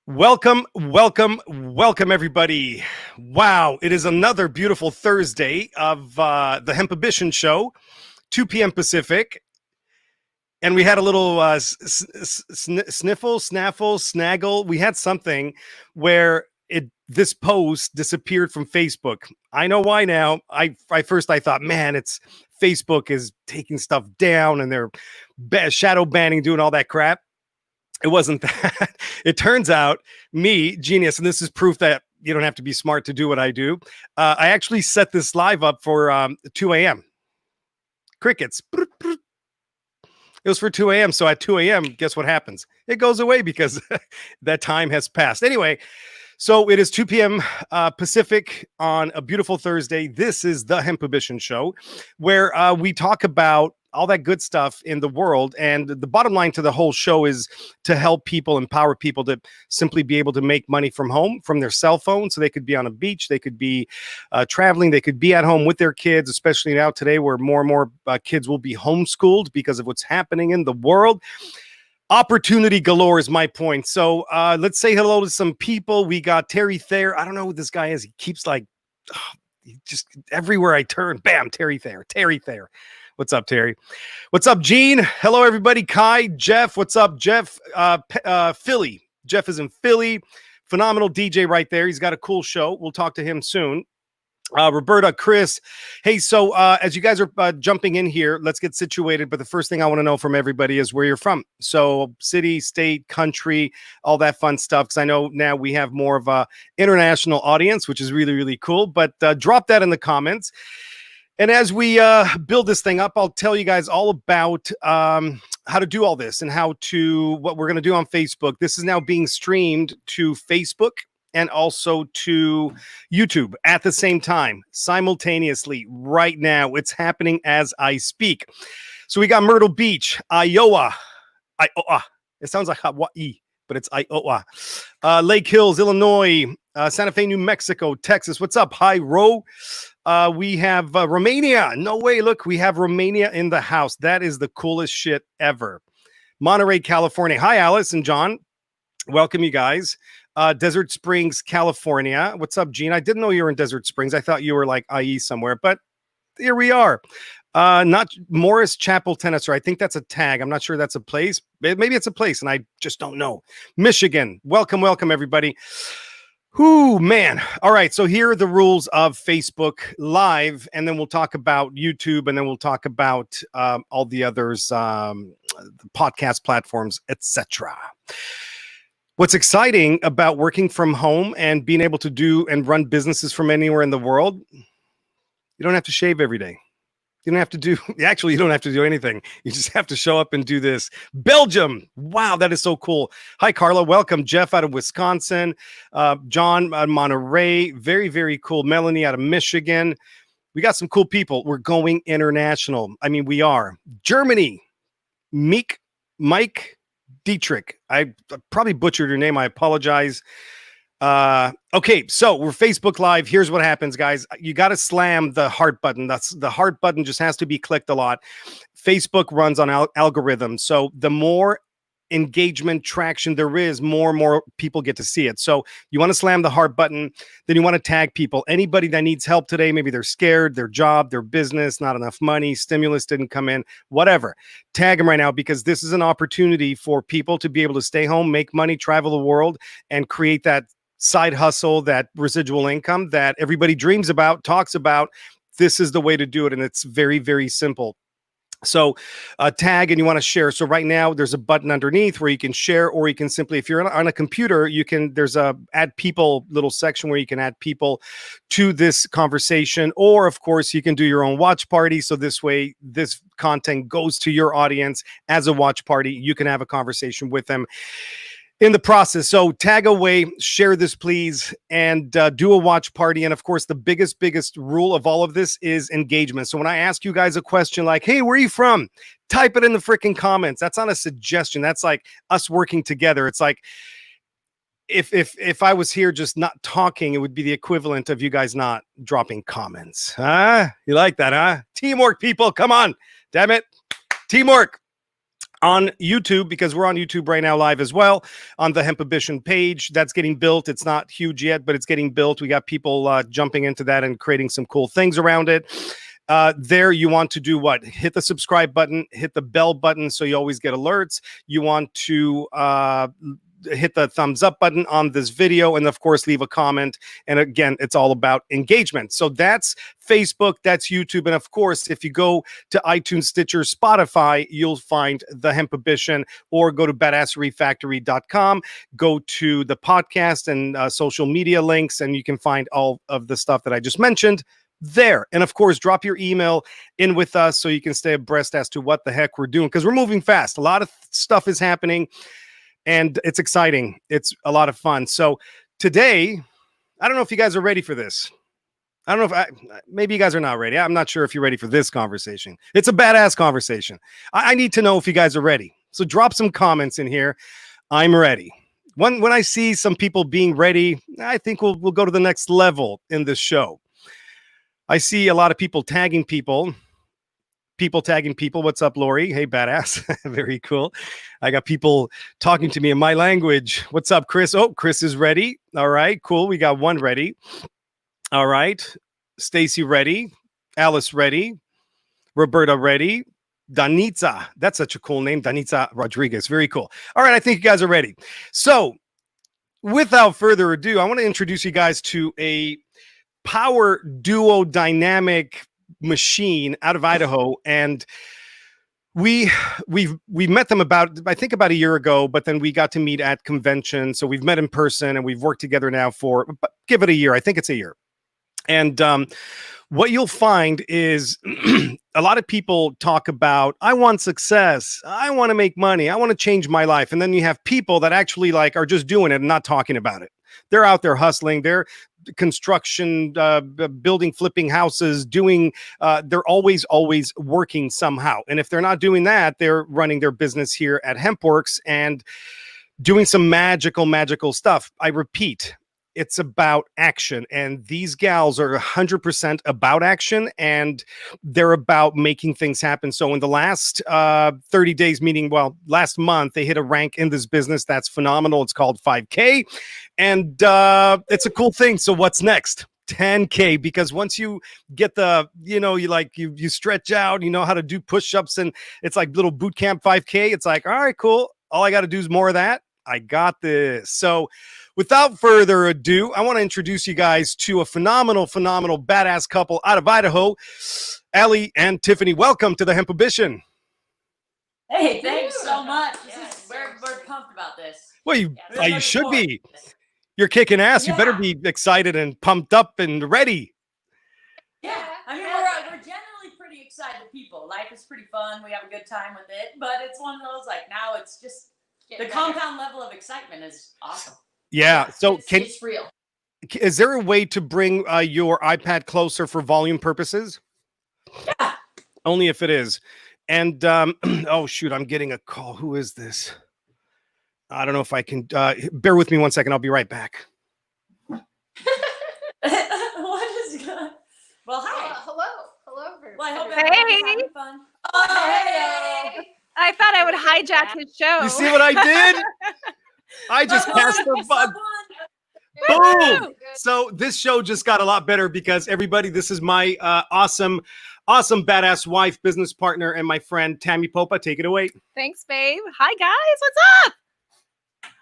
Welcome, everybody. Wow, it is another beautiful Thursday of the Hempibition show, 2 p.m. Pacific. And we had a little sniffle, snaffle, snaggle. We had something where this post disappeared from Facebook. I know why now. I thought, man, it's Facebook is taking stuff down and they're shadow banning, doing all that crap. It wasn't that. It turns out me, genius, and this is proof that you don't have to be smart to do what I do. I actually set this live up for 2 a.m. Crickets. It was for 2 a.m. So at 2 a.m., guess what happens? It goes away because that time has passed. Anyway, so it is 2 p.m. Pacific on a beautiful Thursday. This is the Hempibition show where we talk about all that good stuff in the world. And the bottom line to the whole show is to help people, empower people to simply be able to make money from home, from their cell phone. So they could be on a beach, they could be traveling, they could be at home with their kids, especially now today where more and more kids will be homeschooled because of what's happening in the world. Opportunity galore is my point. So let's say hello to some people. We got Terry Thayer. I don't know who this guy is. He keeps just everywhere I turn, bam, Terry Thayer. What's up, Terry? What's up, Gene? Hello, everybody. Kai, Jeff. What's up, Jeff? Philly. Jeff is in Philly. Phenomenal DJ right there. He's got a cool show. We'll talk to him soon. Roberta, Chris. Hey, so as you guys are jumping in here, let's get situated. But the first thing I want to know from everybody is where you're from. So city, state, country, all that fun stuff. Because I know now we have more of a international audience, which is really, really cool. But drop that in the comments. And as we build this thing up, I'll tell you guys all about how to do all this and what we're going to do on Facebook. This is now being streamed to Facebook and also to YouTube at the same time, simultaneously right now. It's happening as I speak. So we got Myrtle Beach, Iowa. It sounds like Hawaii, but it's Iowa. Lake Hills, Illinois, Santa Fe, New Mexico, Texas. What's up? Hi, Ro. We have Romania. No way. Look, we have Romania in the house. That is the coolest shit ever. Monterey, California. Hi, Alice and John. Welcome, you guys. Desert Springs, California. What's up, Gene? I didn't know you were in Desert Springs. I thought you were like IE somewhere, but here we are. Not Morris Chapel, Tennessee. I think that's a tag. I'm not sure that's a place. Maybe it's a place, and I just don't know. Michigan. Welcome, everybody. Whoo, man. All right. So here are the rules of Facebook Live, and then we'll talk about YouTube, and then we'll talk about all the others, the podcast platforms, etc. What's exciting about working from home and being able to do and run businesses from anywhere in the world, you don't have to shave every day. You don't have to do, actually, you don't have to do anything. You just have to show up and do this. Belgium. Wow, that is so cool. Hi, Carla. Welcome. Jeff out of Wisconsin. John out of Monterey. Very, very cool. Melanie out of Michigan. We got some cool people. We're going international. I mean, we are. Germany. Mike Dietrich. I probably butchered your name. I apologize. Okay, so we're Facebook Live. Here's what happens, guys. You got to slam the heart button. That's the heart button just has to be clicked a lot. Facebook runs on algorithms. So the more engagement traction there is, more and more people get to see it. So you want to slam the heart button. Then you want to tag people. Anybody that needs help today, maybe they're scared, their job, their business, not enough money, stimulus didn't come in, whatever. Tag them right now because this is an opportunity for people to be able to stay home, make money, travel the world, and create that side hustle, that residual income that everybody dreams about, talks about. This is the way to do it. And it's very, very simple. So tag and you want to share. So right now there's a button underneath where you can share, or you can simply, if you're on a computer, there's a add people little section where you can add people to this conversation. Or of course you can do your own watch party. So this way, this content goes to your audience as a watch party. You can have a conversation with them in the process. So tag away, share this, please, and do a watch party. And of course, the biggest rule of all of this is engagement. So when I ask you guys a question like, hey, where are you from? Type it in the freaking comments. That's not a suggestion. That's like us working together. It's like, if I was here just not talking, it would be the equivalent of you guys not dropping comments. You like that, huh? Teamwork, people. Come on. Damn it. Teamwork. on YouTube, because we're on YouTube right now live as well on the Hempibition page. That's getting built. It's not huge yet, but it's getting built. We got people jumping into that and creating some cool things around it. There you want to do what? Hit the subscribe button, hit the bell button so you always get alerts. You want to hit the thumbs up button on this video, and of course leave a comment. And again, it's all about engagement. So that's Facebook, that's YouTube, and of course if you go to iTunes, Stitcher, Spotify, you'll find the Hempibition, or go to badassrefactory.com, go to the podcast and social media links, and you can find all of the stuff that I just mentioned there. And of course, drop your email in with us so you can stay abreast as to what the heck we're doing, because we're moving fast. A lot of stuff is happening and it's exciting. It's a lot of fun. So today, I don't know if you guys are ready for this. I don't know if maybe you guys are not ready. I'm not sure if you're ready for this conversation. It's a badass conversation. I need to know if you guys are ready. So drop some comments in here. I'm ready. When I see some people being ready, I think we'll go to the next level in this show. I see a lot of people tagging people. People tagging people. What's up, Lori? Hey, badass. Very cool. I got people talking to me in my language. What's up, Chris? Oh, Chris is ready. All right, cool. We got one ready. All right. Stacy ready. Alice ready. Roberta ready. Danitza. That's such a cool name. Danitza Rodriguez. Very cool. All right. I think you guys are ready. So without further ado, I want to introduce you guys to a power duo dynamic machine out of Idaho, and we met them about a year ago, but then we got to meet at convention, so we've met in person and we've worked together now for give it a year. I think it's a year. And what you'll find is a lot of people talk about, I want success, I want to make money, I want to change my life, and then you have people that actually like are just doing it and not talking about it. They're out there hustling. They're construction, building, flipping houses, doing, they're always working somehow. And if they're not doing that, they're running their business here at HempWorks and doing some magical stuff. I repeat, it's about action. And these gals are 100% about action, and they're about making things happen. So in the last 30 days, meaning, well, last month, they hit a rank in this business that's phenomenal. It's called 5K. And it's a cool thing. So what's next? 10K, because once you get the, you stretch out, you know how to do push-ups, and it's like little boot camp 5K. It's like, all right, cool. All I got to do is more of that. I got this. So without further ado, I want to introduce you guys to a phenomenal badass couple out of Idaho, Allie and Tiffany. Welcome to the Hempibition. Hey, thanks so much. We're pumped about this. Well, you should be. You're kicking ass. Yeah. You better be excited and pumped up and ready. Yeah, I mean, we're generally pretty excited people. Life is pretty fun. We have a good time with it, but it's one of those, like, now it's just the compound level of excitement is awesome. Yeah. So it's real. Is there a way to bring your iPad closer for volume purposes? Yeah. Only if it is. And oh shoot, I'm getting a call. Who is this? I don't know if I can. Bear with me 1 second. I'll be right back. What is good? Well, hi. Hello. Well, I hope everyone's having fun. Oh, hey. I thought I would hijack his show. You see what I did? I just passed the button. Boom! So this show just got a lot better because everybody, this is my awesome badass wife, business partner, and my friend Tammy Popa. Take it away. Thanks, babe. Hi guys, what's up?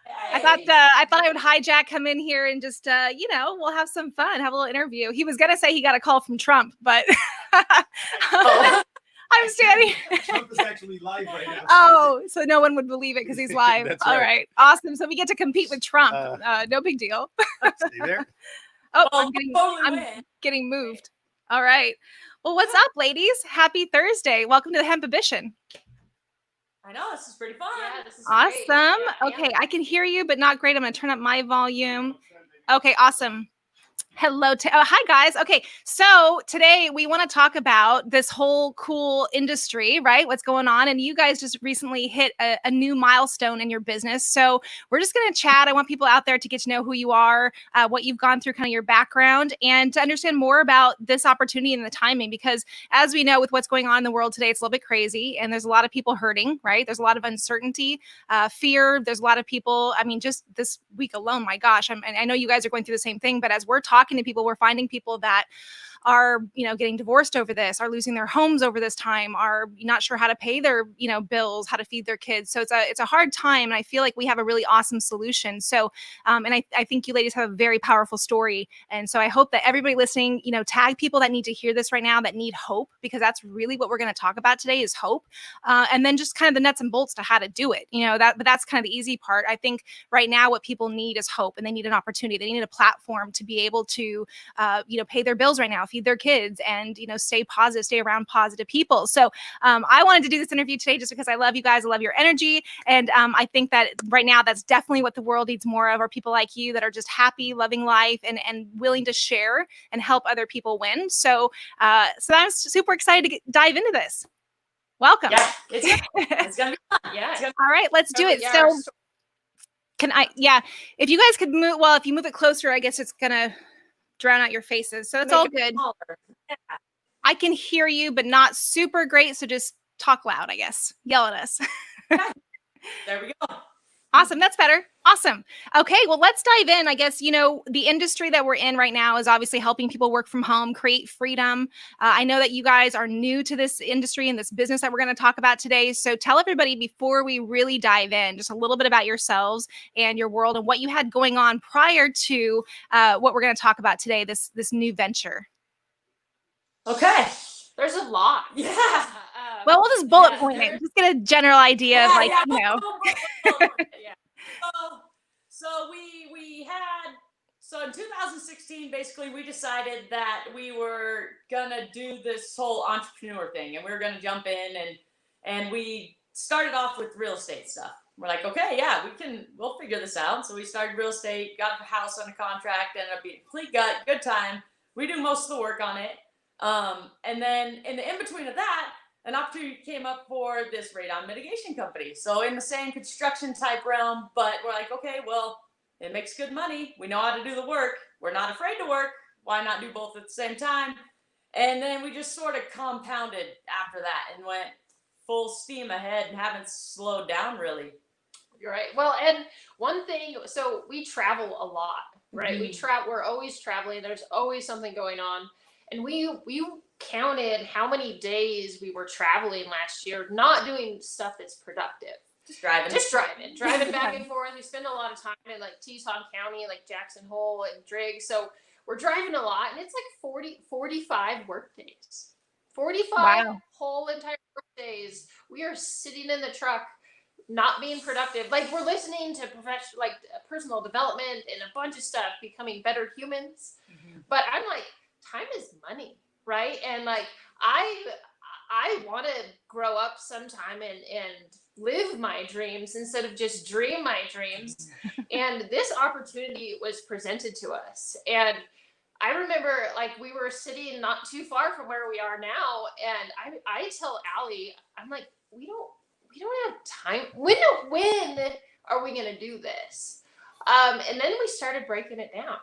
Hey. I thought I would hijack him in here and just we'll have some fun, have a little interview. He was gonna say he got a call from Trump, but I'm standing. Trump is actually live right now. Oh, so no one would believe it because he's live. All right, awesome. So we get to compete with Trump. No big deal. Stay there. Oh, I'm getting moved. All right. Well, what's up, ladies? Happy Thursday. Welcome to the Hempibition. I know, this is pretty fun. Yeah, this is awesome. Yeah, okay, I can hear you, but not great. I'm going to turn up my volume. Okay, awesome. Hello. Hi, guys. Okay. So today we want to talk about this whole cool industry, right? What's going on? And you guys just recently hit a new milestone in your business. So we're just going to chat. I want people out there to get to know who you are, what you've gone through, kind of your background, and to understand more about this opportunity and the timing. Because as we know, with what's going on in the world today, it's a little bit crazy and there's a lot of people hurting, right? There's a lot of uncertainty, fear. There's a lot of people. I mean, just this week alone, my gosh, I know you guys are going through the same thing, but as we're talking to people, we're finding people that are, getting divorced over this, are losing their homes over this time, are not sure how to pay their, bills, how to feed their kids. So it's a hard time. And I feel like we have a really awesome solution. So, and I think you ladies have a very powerful story. And so I hope that everybody listening, tag people that need to hear this right now, that need hope, because that's really what we're going to talk about today is hope. And then just kind of the nuts and bolts to how to do it, but that's kind of the easy part. I think right now what people need is hope, and they need an opportunity. They need a platform to be able to, pay their bills right now, feed their kids, and stay positive, stay around positive people. So I wanted to do this interview today just because I love you guys, I love your energy, and I think that right now that's definitely what the world needs more of, are people like you that are just happy, loving life, and willing to share and help other people win. So I'm super excited to dive into this. Welcome. Yeah, it's gonna be fun. Yeah. All right, let's do it. So can I? Yeah, if you guys could move. Well, if you move it closer, I guess it's gonna drown out your faces. So it's all good. Yeah. I can hear you, but not super great. So just talk loud, I guess. Yell at us. There we go. Awesome. That's better. Awesome. Okay. Well, let's dive in. I guess, the industry that we're in right now is obviously helping people work from home, create freedom. I know that you guys are new to this industry and this business that we're going to talk about today. So tell everybody, before we really dive in, just a little bit about yourselves and your world and what you had going on prior to what we're going to talk about today, this new venture. Okay. There's a lot. Yeah. Well, we'll just bullet point it. Just get a general idea of Yeah. So in 2016, basically, we decided that we were gonna do this whole entrepreneur thing, and we were gonna jump in, and we started off with real estate stuff. We're like, okay, yeah, we'll figure this out. So we started real estate, got a house on a contract, ended up being a complete good time. We do most of the work on it. And then in the in-between of that, an opportunity came up for this radon mitigation company. So in the same construction type realm, but we're like, okay, well, it makes good money. We know how to do the work. We're not afraid to work. Why not do both at the same time? And then we just sort of compounded after that and went full steam ahead and haven't slowed down really. You're right. Well, and one thing, so we travel a lot, right? Mm-hmm. We're always traveling. There's always something going on. And we counted how many days we were traveling last year, not doing stuff that's productive. Just driving back and forth. We spend a lot of time in like Teton County, like Jackson Hole and Driggs. So we're driving a lot, and it's like 45 work days. 45 whole entire work days. We are sitting in the truck, not being productive. Like, we're listening to personal development and a bunch of stuff, becoming better humans. Mm-hmm. But I'm like, time is money, right? And like, I want to grow up sometime and live my dreams instead of just dream my dreams. And this opportunity was presented to us. And I remember, like, we were sitting not too far from where we are now. And I tell Allie, I'm like, we don't have time. When are we going to do this? And then we started breaking it down.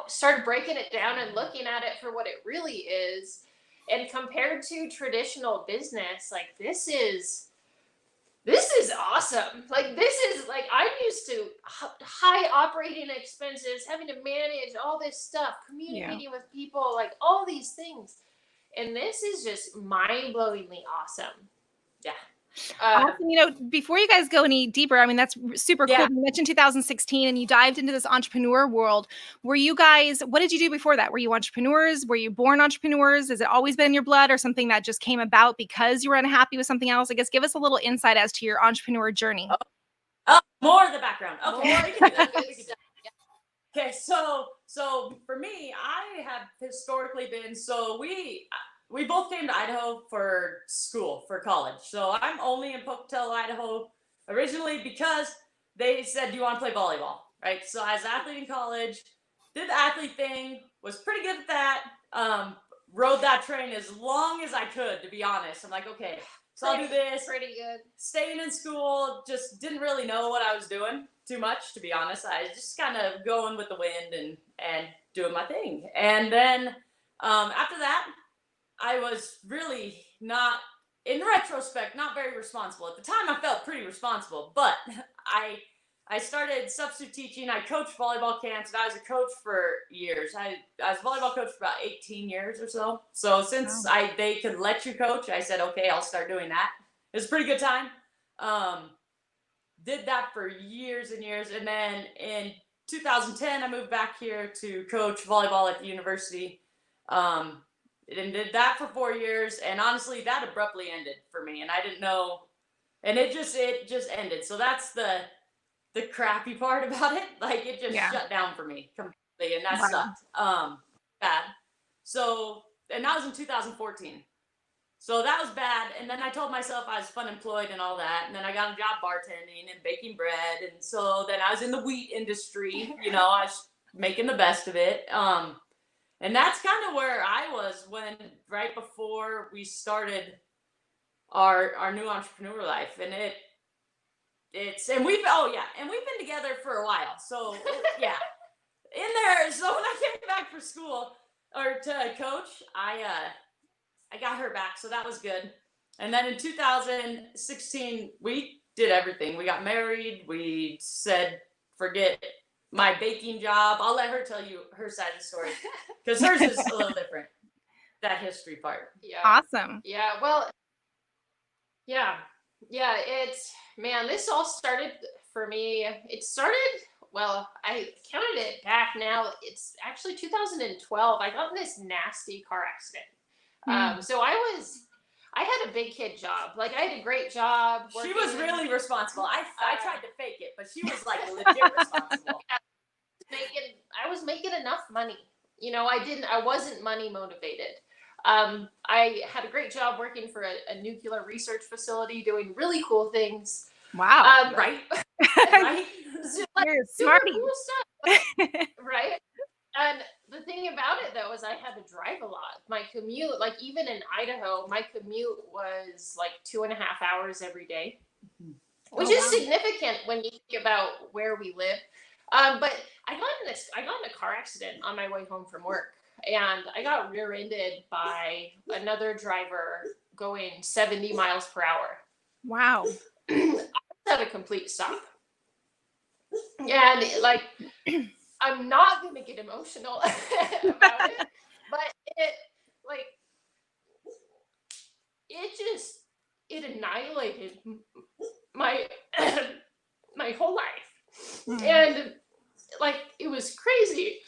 Started breaking it down and looking at it for what it really is. And compared to traditional business, like, this is awesome. Like, this is like, I'm used to high operating expenses, having to manage all this stuff, communicating with people, like all these things. And this is just mind-blowingly awesome. Yeah. Awesome. Before you guys go any deeper, I mean, that's super cool. You mentioned 2016 and you dived into this entrepreneur world. What did you do before that? Were you entrepreneurs? Were you born entrepreneurs? Has it always been in your blood, or something that just came about because you were unhappy with something else? I guess give us a little insight as to your entrepreneur journey. More of the background. Okay. Okay. So for me, I have historically been, we both came to Idaho for school, for college. So I'm only in Pocatello, Idaho, originally because they said, do you want to play volleyball? Right? So I was an athlete in college, did the athlete thing, was pretty good at that. Rode that train as long as I could, to be honest. I'm like, okay, so I'll do this. Pretty good. Staying in school, just didn't really know what I was doing too much, to be honest. I was just kind of going with the wind and doing my thing. And then after that, I was really not, in retrospect, not very responsible. At the time, I felt pretty responsible, but I started substitute teaching. I coached volleyball camps, and I was a coach for years. I was a volleyball coach for about 18 years or so. So since they could let you coach, I said, okay, I'll start doing that. It was a pretty good time. Did that for years and years. And then in 2010, I moved back here to coach volleyball at the university. And did that for 4 years. And honestly, that abruptly ended for me. And I didn't know. And it just ended. So that's the crappy part about it. Like, it just shut down for me completely. And that sucked. Bad. So, and that was in 2014. So that was bad. And then I told myself I was unemployed and all that. And then I got a job bartending and baking bread. And so then I was in the wheat industry. You know, I was making the best of it. And that's kind of where I was right before we started our new entrepreneur life. And we've been together for a while. So yeah, in there. So when I came back for school or to coach, I got her back. So that was good. And then in 2016, we did everything. We got married. We said, forget my baking job. I'll let her tell you her side of the story, because hers is a little different, that history part. Yeah. Awesome. Yeah. Well, yeah. This all started for me. It started, well, I counted it back now. It's actually 2012. I got in this nasty car accident. So I had a big kid job. Like, I had a great job. She was really responsible. I tried to fake it, but she was like legit responsible. I was making enough money. You know, I wasn't money motivated. I had a great job working for a nuclear research facility, doing really cool things. Wow. Right. So, like, You're smarty. cool stuff. Right. And the thing about it, though, is I had to drive a lot. My commute, like, even in Idaho, my commute was like 2.5 hours every day, which is significant when you think about where we live. But I got in a car accident on my way home from work, and I got rear-ended by another driver going 70 miles per hour. Wow. I was at a complete stop. And, like, I'm not going to get emotional about it, but it annihilated my whole life. And, like, it was crazy.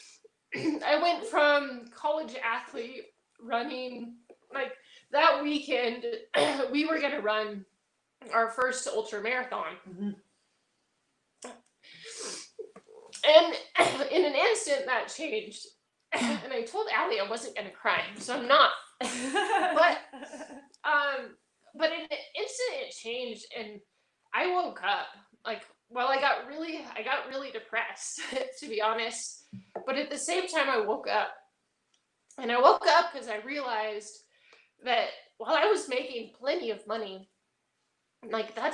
I went from college athlete running, like, that weekend, we were going to run our first ultra marathon. And in an instant, that changed. And I told Allie I wasn't going to cry, so I'm not. But in an instant, it changed, and I woke up. Like, well, I got really depressed, to be honest. But at the same time, I woke up. And I woke up because I realized that while I was making plenty of money, like, that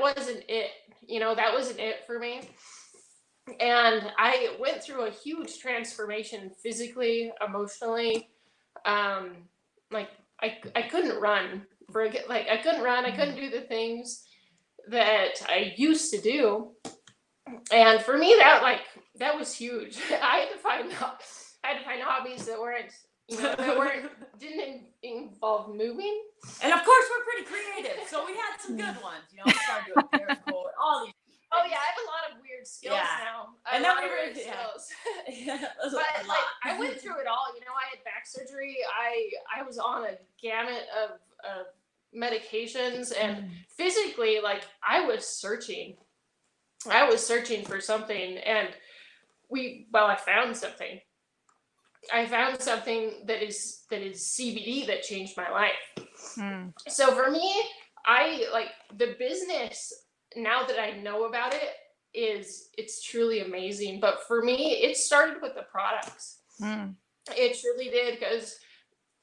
wasn't it. You know, that wasn't it for me. And I went through a huge transformation physically, emotionally. Like, I couldn't run I couldn't do the things that I used to do. And for me, that was huge. I had to find hobbies that didn't involve moving. And of course, we're pretty creative, so we had some good ones. You know, we started doing miracle and all these. Oh yeah, I have a lot of weird skills now. And then we were skills. But like, I went through it all. You know, I had back surgery. I was on a gamut of medications, and physically, like, I was searching for something, and I found something. I found something that is CBD that changed my life. So for me, I like the business. Now that I know about it, it's truly amazing. But for me, it started with the products. It truly did, because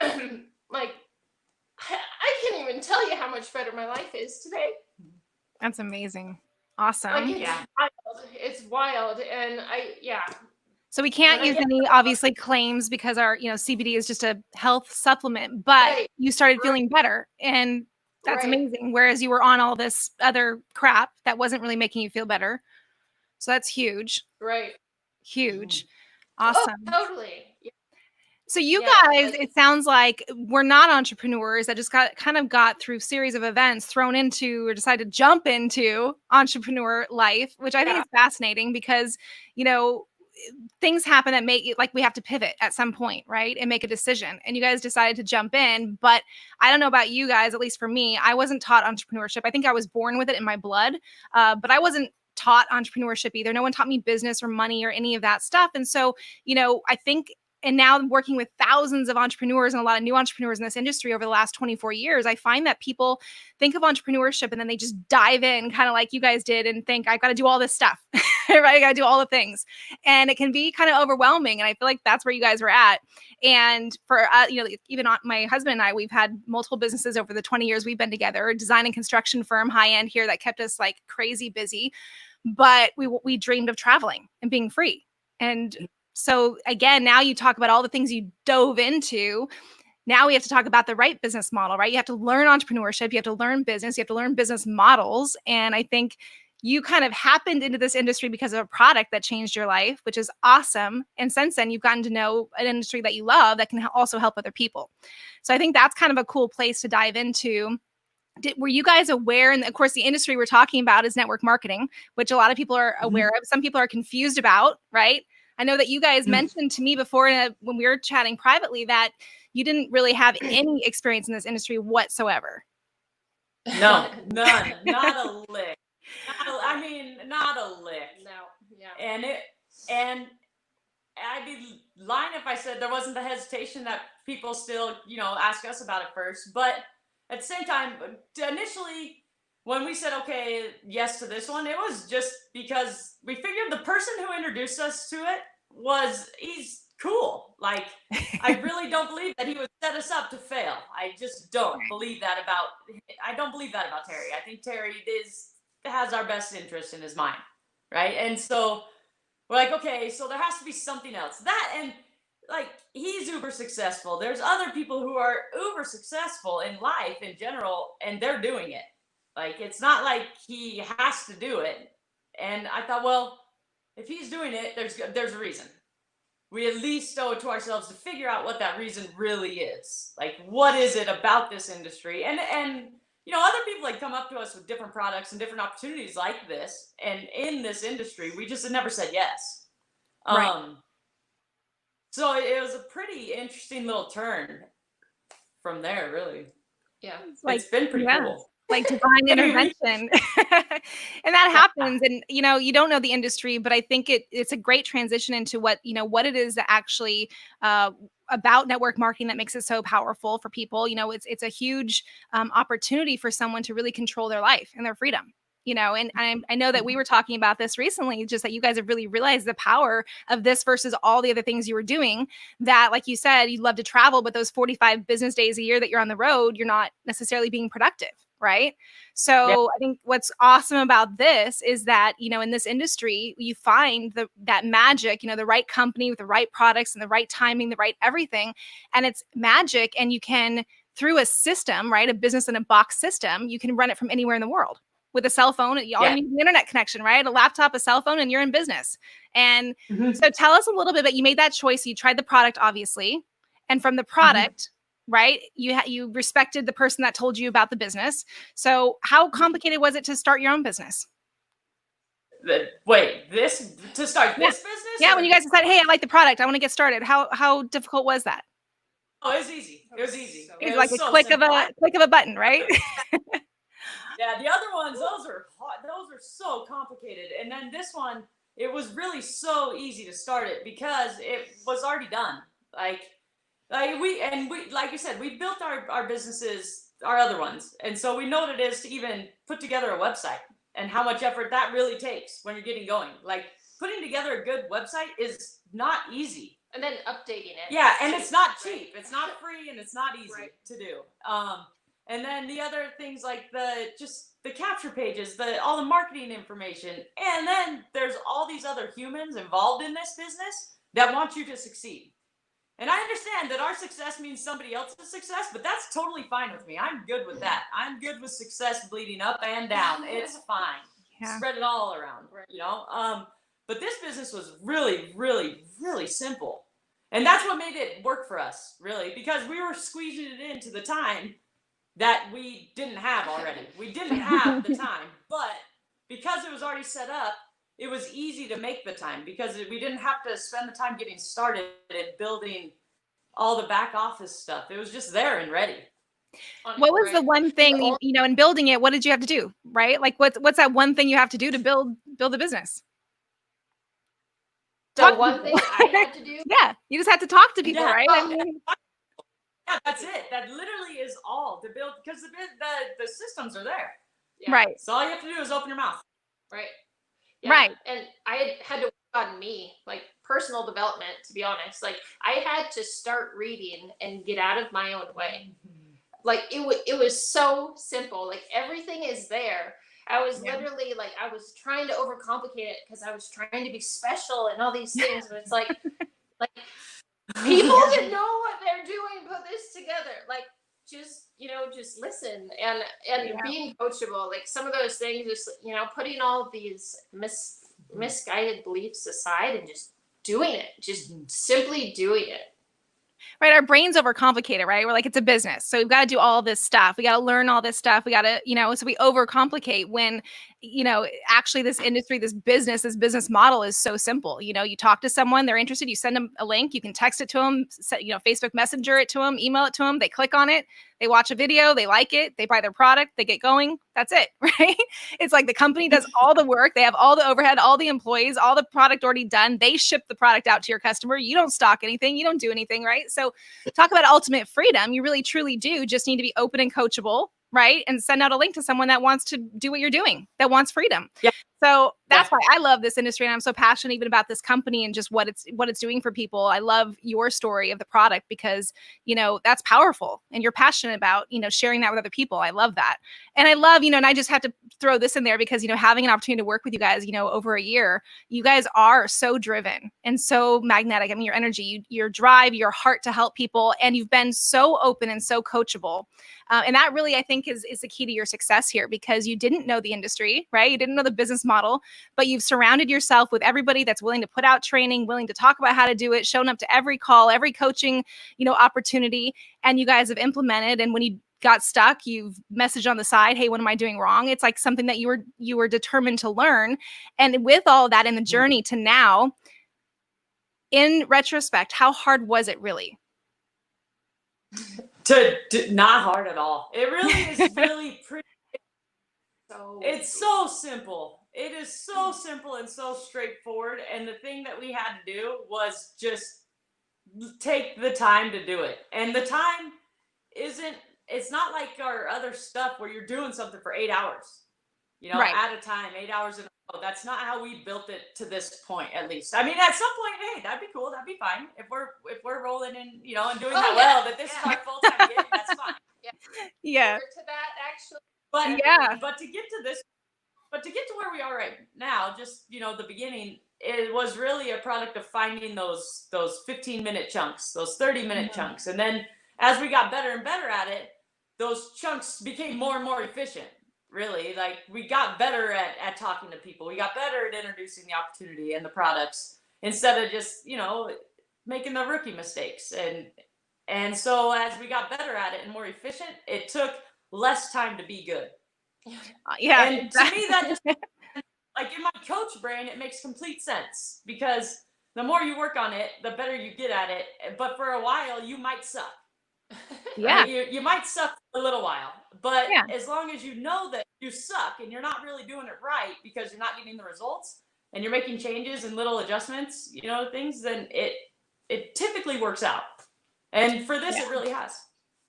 like I can't even tell you how much better my life is today. That's amazing. Awesome. Like, it's wild. It's wild. And so we can't use any obviously claims, because our, CBD is just a health supplement, but you started feeling better, and that's amazing. Whereas you were on all this other crap that wasn't really making you feel better. So that's huge. Right. Huge. Awesome. Oh, totally. Yeah. So you guys, it sounds like we're not entrepreneurs that just got through series of events thrown into, or decided to jump into entrepreneur life, which I think is fascinating, because, things happen that make it like we have to pivot at some point, right? And make a decision. And you guys decided to jump in. But I don't know about you guys, at least for me, I wasn't taught entrepreneurship. I think I was born with it in my blood, but I wasn't taught entrepreneurship either. No one taught me business or money or any of that stuff. And so, I think, and now working with thousands of entrepreneurs and a lot of new entrepreneurs in this industry over the last 24 years, I find that people think of entrepreneurship and then they just dive in, kind of like you guys did, and think, I've got to do all this stuff, right? I got to do all the things. And it can be kind of overwhelming. And I feel like that's where you guys were at. And for, even my husband and I, we've had multiple businesses over the 20 years we've been together, a design and construction firm, high end here, that kept us like crazy busy. But we dreamed of traveling and being free. And so again, now you talk about all the things you dove into. Now we have to talk about the right business model, right? You have to learn entrepreneurship. You have to learn business. You have to learn business models. And I think you kind of happened into this industry because of a product that changed your life, which is awesome. And since then, you've gotten to know an industry that you love that can also help other people. So I think that's kind of a cool place to dive into. Were you guys aware? And of course, the industry we're talking about is network marketing, which a lot of people are aware of. Some people are confused about, right? I know that you guys mentioned to me before when we were chatting privately that you didn't really have any experience in this industry whatsoever. No, none, not a lick. Not a lick. No, yeah. And I'd be lying if I said there wasn't the hesitation that people still, ask us about it first. But at the same time, initially, when we said, okay, yes to this one, it was just because we figured the person who introduced us to it he's cool. Like, I really don't believe that he would set us up to fail. I just don't believe that about Terry. I think Terry has our best interest in his mind, right? And so we're like, okay, so there has to be something else. And like, he's uber successful. There's other people who are uber successful in life in general, and they're doing it. Like, it's not like he has to do it. And I thought, well, if he's doing it, there's a reason. We at least owe it to ourselves to figure out what that reason really is. Like, what is it about this industry? And other people like come up to us with different products and different opportunities like this. And in this industry, we just had never said yes. Right. So it was a pretty interesting little turn from there, really. Yeah. It's been pretty cool. Like divine intervention. And that happens. And, you don't know the industry, but I think it's a great transition into what it is that actually about network marketing that makes it so powerful for people. It's a huge opportunity for someone to really control their life and their freedom. And I know that we were talking about this recently, just that you guys have really realized the power of this versus all the other things you were doing, that, like you said, you'd love to travel, but those 45 business days a year that you're on the road, you're not necessarily being productive. Right. So I think what's awesome about this is that, in this industry, you find that magic, the right company with the right products and the right timing, the right everything. And it's magic. And you can, through a system, right, a business in a box system, you can run it from anywhere in the world. With a cell phone, all you need is an internet connection, right? A laptop, a cell phone, and you're in business. And so tell us a little bit about, you made that choice. You tried the product, obviously. And from the product, right, you respected the person that told you about the business. So how complicated was it to start your own business? Wait, to start this business? Yeah, when you guys decided, hey, I like the product, I want to get started. How difficult was that? Oh, it was easy. It was easy. It was like a click of a button, right? Yeah, the other ones, those are so complicated. And then this one, it was really so easy to start it because it was already done. Like we, like you said, we built our businesses, our other ones. And so we know what it is to even put together a website. and how much effort that really takes when you're getting going. Like putting together a good website is not easy. And then updating it. Yeah, and it's not cheap. It's not free, and it's not easy to do. And then the other things like the capture pages, all the marketing information, and then there's all these other humans involved in this business that want you to succeed. And I understand that our success means somebody else's success, but that's totally fine with me. I'm good with that. I'm good with success bleeding up and down. It's fine. Yeah. Spread it all around, you know? But this business was really, really, really simple. And that's what made it work for us, really, because we were squeezing it into the time that we didn't have already. We didn't have the time, but because it was already set up, it was easy to make the time because we didn't have to spend the time getting started and building all the back office stuff. It was just there and ready. What was the one thing, you know, in building it, what did you have to do, right? Like what's that one thing you have to do to build the business? So one thing I had to do? Yeah, you just have to talk to people, right? I mean, yeah, that's it. That literally is all to build because the systems are there. Yeah. Right. So all you have to do is open your mouth. Right. Yeah. Right. And I had to work on me, like personal development, to be honest. Like I had to start reading and get out of my own way. Like it was so simple. Like everything is there. I was literally like, I was trying to overcomplicate it because I was trying to be special and all these things. But it's like people that know what they're doing put this together. Like just, you know, just listen and being coachable. Like some of those things, just, you know, putting all of these misguided beliefs aside and just doing it, just simply doing it. Right. Our brains overcomplicate it, right? We're like, it's a business. So we've got to do all this stuff. We got to learn all this stuff. We got to, you know, so we overcomplicate when, you know, actually this industry, this business model is so simple. You know, you talk to someone, they're interested, you send them a link, you can text it to them, you know, Facebook Messenger it to them, email it to them, they click on it, they watch a video, they like it, they buy their product, they get going. That's it, right? It's like the company does all the work. They have all the overhead, all the employees, all the product already done. They ship the product out to your customer. You don't stock anything. You don't do anything, right? So talk about ultimate freedom. You really, truly do just need to be open and coachable, right? And send out a link to someone that wants to do what you're doing, that wants freedom. Yeah. So that's why I love this industry. And I'm so passionate even about this company and just what it's doing for people. I love your story of the product because, you know, that's powerful and you're passionate about, you know, sharing that with other people. I love that. And I love, you know, and I just have to throw this in there because, you know, having an opportunity to work with you guys, you know, over a year, you guys are so driven and so magnetic. I mean, your energy, your drive, your heart to help people, and you've been so open and so coachable. And that really, I think, is the key to your success here because you didn't know the industry, right? You didn't know the business model, but you've surrounded yourself with everybody that's willing to put out training, willing to talk about how to do it, shown up to every call, every coaching, you know, opportunity, and you guys have implemented. And when you got stuck, you've messaged on the side, hey, what am I doing wrong? It's like something that you were determined to learn. And with all that in the journey to now, in retrospect, how hard was it really? To not hard at all. It really is really pretty. It's so simple. It is so simple and so straightforward. And the thing that we had to do was just take the time to do it. And the time it's not like our other stuff where you're doing something for 8 hours, you know, at a time, 8 hours in a row. That's not how we built it to this point, at least. I mean, at some point, hey, that'd be cool. That'd be fine. If we're rolling in, you know, and doing that this is our full-time gig, that's fine. Yeah. To that, actually. But to get to where we are right now, just, you know, the beginning, it was really a product of finding those 15-minute chunks, those 30-minute chunks. And then as we got better and better at it, those chunks became more and more efficient. Really, like we got better at talking to people. We got better at introducing the opportunity and the products instead of just, you know, making the rookie mistakes. And so as we got better at it and more efficient, it took less time to be good. Yeah. And to me, that just, like in my coach brain, it makes complete sense because the more you work on it, the better you get at it. But for a while, you might suck. Yeah. Right? You might suck for a little while, but as long as you know that you suck and you're not really doing it right because you're not getting the results and you're making changes and little adjustments, you know, things, then it typically works out. And for this, it really has.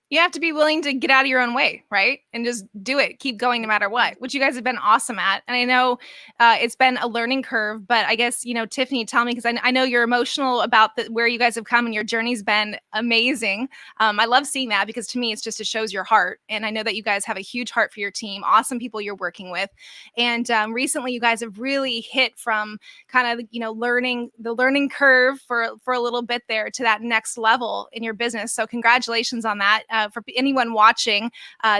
You have to be willing to get out of your own way, right? And just do it. Keep going no matter what, which you guys have been awesome at. And I know it's been a learning curve, but I guess, Tiffany, tell me, because I know you're emotional about where you guys have come and your journey's been amazing. I love seeing that because to me, it shows your heart. And I know that you guys have a huge heart for your team, awesome people you're working with. And recently you guys have really hit from kind of, learning the learning curve for a little bit there to that next level in your business. So congratulations on that. For anyone watching,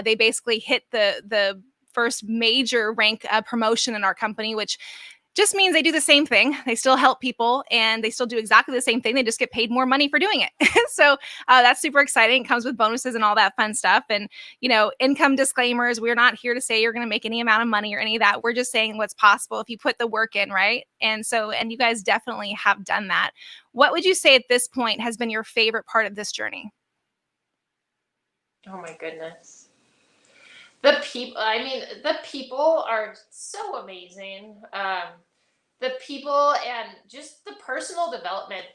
they basically hit the first major rank promotion in our company, which just means they do the same thing. They still help people and they still do exactly the same thing. They just get paid more money for doing it. So that's super exciting. It comes with bonuses and all that fun stuff. And, income disclaimers. We're not here to say you're going to make any amount of money or any of that. We're just saying what's possible if you put the work in, right? And you guys definitely have done that. What would you say at this point has been your favorite part of this journey? Oh my goodness. The people are so amazing. The people and just the personal development.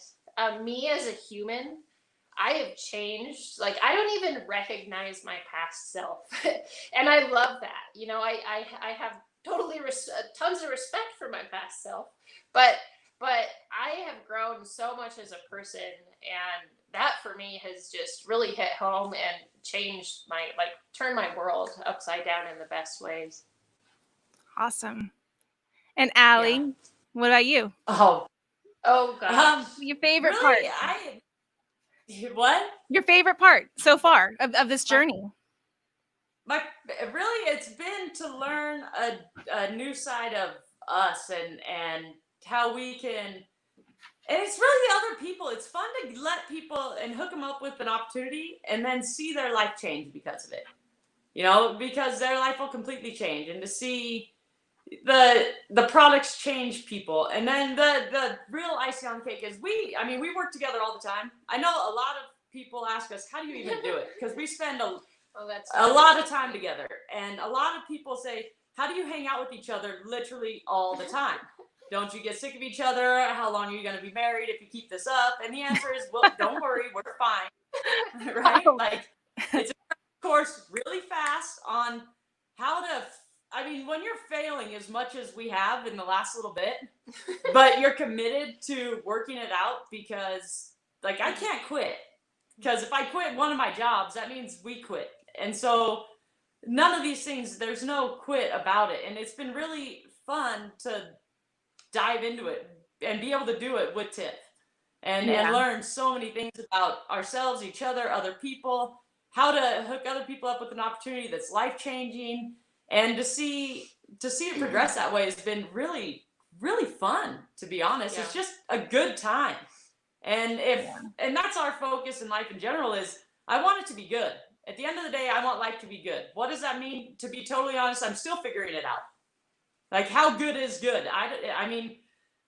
Me as a human, I have changed. Like, I don't even recognize my past self. And I love that. I have tons of respect for my past self. But I have grown so much as a person, and that for me has just really hit home and changed turned my world upside down in the best ways. Awesome. And Allie, what about you? Oh gosh. Your favorite really, part? What? Your favorite part so far of this journey? It's been to learn a new side of us and how we can. And it's really other people. It's fun to let people and hook them up with an opportunity and then see their life change because of it. Because their life will completely change, and to see the products change people. And then the real icing on the cake is we work together all the time. I know a lot of people ask us, how do you even do it? Because we spend a lot of time together. And a lot of people say, how do you hang out with each other literally all the time? Don't you get sick of each other? How long are you going to be married if you keep this up? And the answer is, well, don't worry, we're fine. Right? Like, it's a course really fast on how to, when you're failing as much as we have in the last little bit, but you're committed to working it out because, I can't quit. Because if I quit one of my jobs, that means we quit. And so none of these things, there's no quit about it. And it's been really fun to dive into it and be able to do it with Tiff and learn so many things about ourselves, each other, other people, how to hook other people up with an opportunity that's life-changing, and to see it progress that way has been really, really fun, to be honest. It's just a good time. And and that's our focus in life in general is I want it to be good. At the end of the day, I want life to be good. What does that mean? To be totally honest, I'm still figuring it out. Like, how good is good? I mean,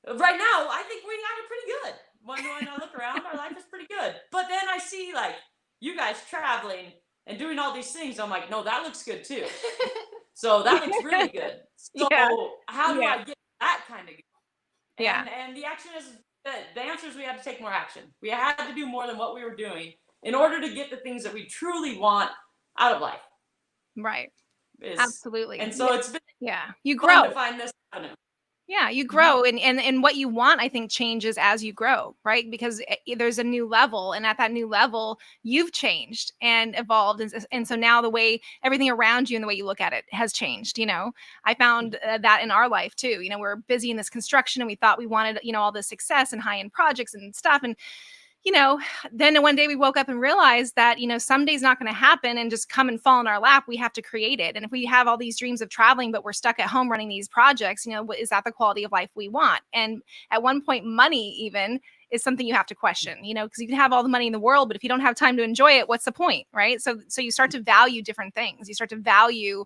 right now, I think we got it pretty good. When I look around, our life is pretty good. But then I see, you guys traveling and doing all these things. I'm like, no, that looks good, too. So that looks really good. So how do I get that kind of good? And the action is, the answer is we had to take more action. We had to do more than what we were doing in order to get the things that we truly want out of life. Right. Absolutely. And so it's been you grow to find this avenue. Yeah, you grow and what you want, I think, changes as you grow, right? Because there's a new level, and at that new level, you've changed and evolved. And so now the way everything around you and the way you look at it has changed. I found that in our life too. We're busy in this construction and we thought we wanted, all this success and high-end projects and stuff. And then one day we woke up and realized that, someday's not going to happen and just come and fall in our lap. We have to create it. And if we have all these dreams of traveling, but we're stuck at home running these projects, is that the quality of life we want? And at one point, money even is something you have to question, because you can have all the money in the world, but if you don't have time to enjoy it, what's the point, right? So you start to value different things. You start to value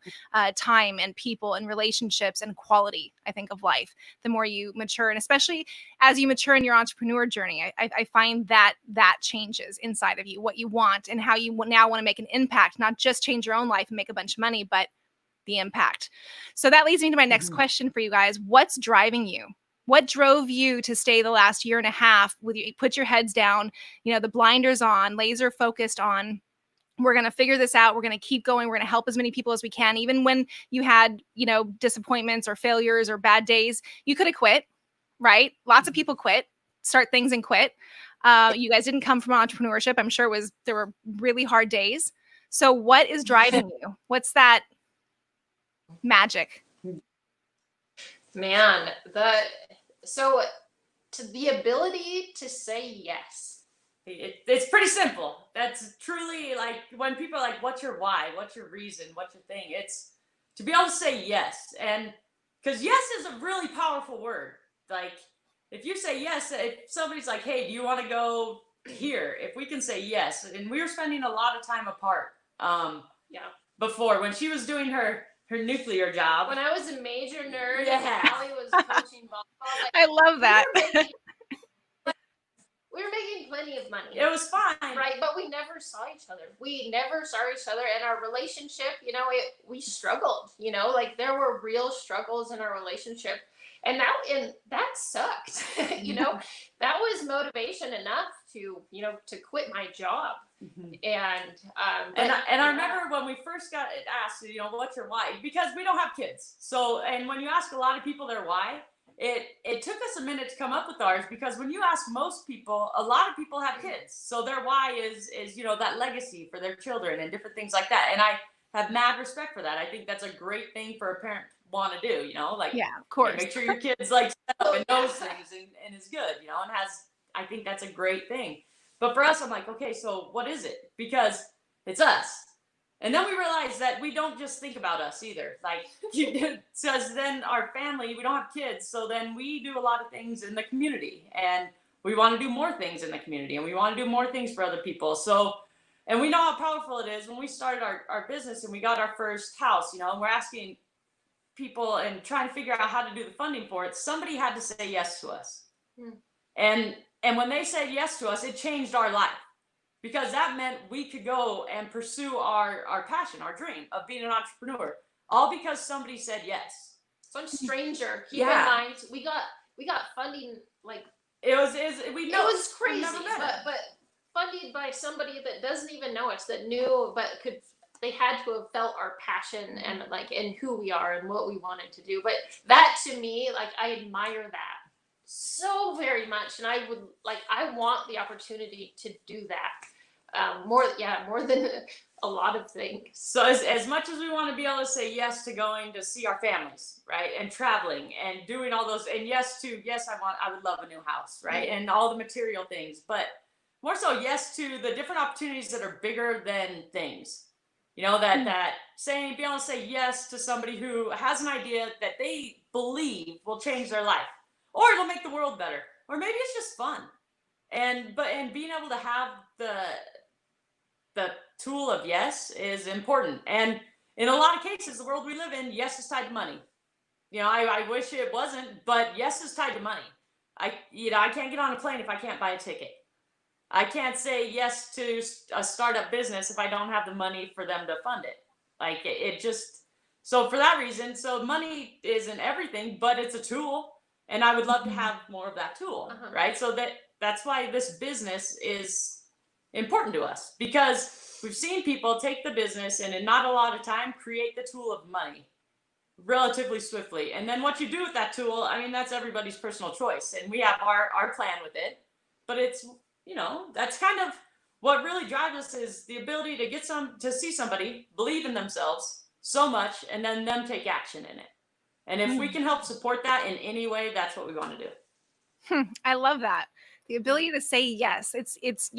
time and people and relationships and quality, I think, of life, the more you mature. And especially as you mature in your entrepreneur journey, I find that changes inside of you, what you want and how you now want to make an impact, not just change your own life and make a bunch of money, but the impact. So that leads me to my next question for you guys. What's driving you? What drove you to stay the last year and a half with you put your heads down, the blinders on, laser focused on we're going to figure this out. We're going to keep going. We're going to help as many people as we can. Even when you had, disappointments or failures or bad days, you could have quit, right? Lots of people quit, start things and quit. You guys didn't come from entrepreneurship. I'm sure there were really hard days. So what is driving you? What's that magic? Man, the ability to say yes. It's pretty simple. That's truly like when people are like, what's your why? What's your reason? What's your thing? It's to be able to say yes. And because yes is a really powerful word. Like if you say yes, if somebody's like, hey, do you want to go here? If we can say yes. And we were spending a lot of time apart. Before when she was doing her nuclear job. When I was a major nerd Yeah. and Allie was coaching volleyball. Like, I love that. We were making plenty of money. It was fine. Right, but we never saw each other. And our relationship, we struggled, like there were real struggles in our relationship. And that sucked. That was motivation enough to quit my job. Mm-hmm. And I remember when we first got asked, what's your why? Because we don't have kids. So, and when you ask a lot of people their why, it took us a minute to come up with ours, because when you ask most people, a lot of people have kids. So their why is that legacy for their children and different things like that. And I have mad respect for that. I think that's a great thing for a parent to want to do, yeah, of course. Make sure your kid's like set up and knows things and is good, and I think that's a great thing. But for us, I'm like, okay, so what is it? Because it's us. And then we realized that we don't just think about us either. Like, says then our family, we don't have kids. So then we do a lot of things in the community, and we want to do more things in the community, and we want to do more things for other people. So, and we know how powerful it is when we started our business and we got our first house, and we're asking people and trying to figure out how to do the funding for it. Somebody had to say yes to us. And when they said yes to us, it changed our life. Because that meant we could go and pursue our passion, our dream of being an entrepreneur, all because somebody said yes. Some stranger. Keep in mind, we got funding like it was crazy, but funded by somebody that doesn't even know us, that knew, but they had to have felt our passion and who we are and what we wanted to do. But that to me, I admire that so very much, and I want the opportunity to do that more than a lot of things. So as much as we want to be able to say yes to going to see our families, right, and traveling and doing all those, and yes, I would love a new house, right, and all the material things, but more so yes to the different opportunities that are bigger than things. That saying, be able to say yes to somebody who has an idea that they believe will change their life. Or it'll make the world better. Or maybe it's just fun. And being able to have the tool of yes is important. And in a lot of cases, the world we live in, yes is tied to money. I wish it wasn't, but yes is tied to money. I can't get on a plane if I can't buy a ticket. I can't say yes to a startup business if I don't have the money for them to fund it. So for that reason, so money isn't everything, but it's a tool. And I would love to have more of that tool, right? So that's why this business is important to us, because we've seen people take the business and in not a lot of time create the tool of money relatively swiftly. And then what you do with that tool, that's everybody's personal choice. And we have our plan with it. But it's, that's kind of what really drives us, is the ability to see somebody believe in themselves so much and then them take action in it. And if we can help support that in any way, that's what we want to do. I love that. The ability to say yes. It's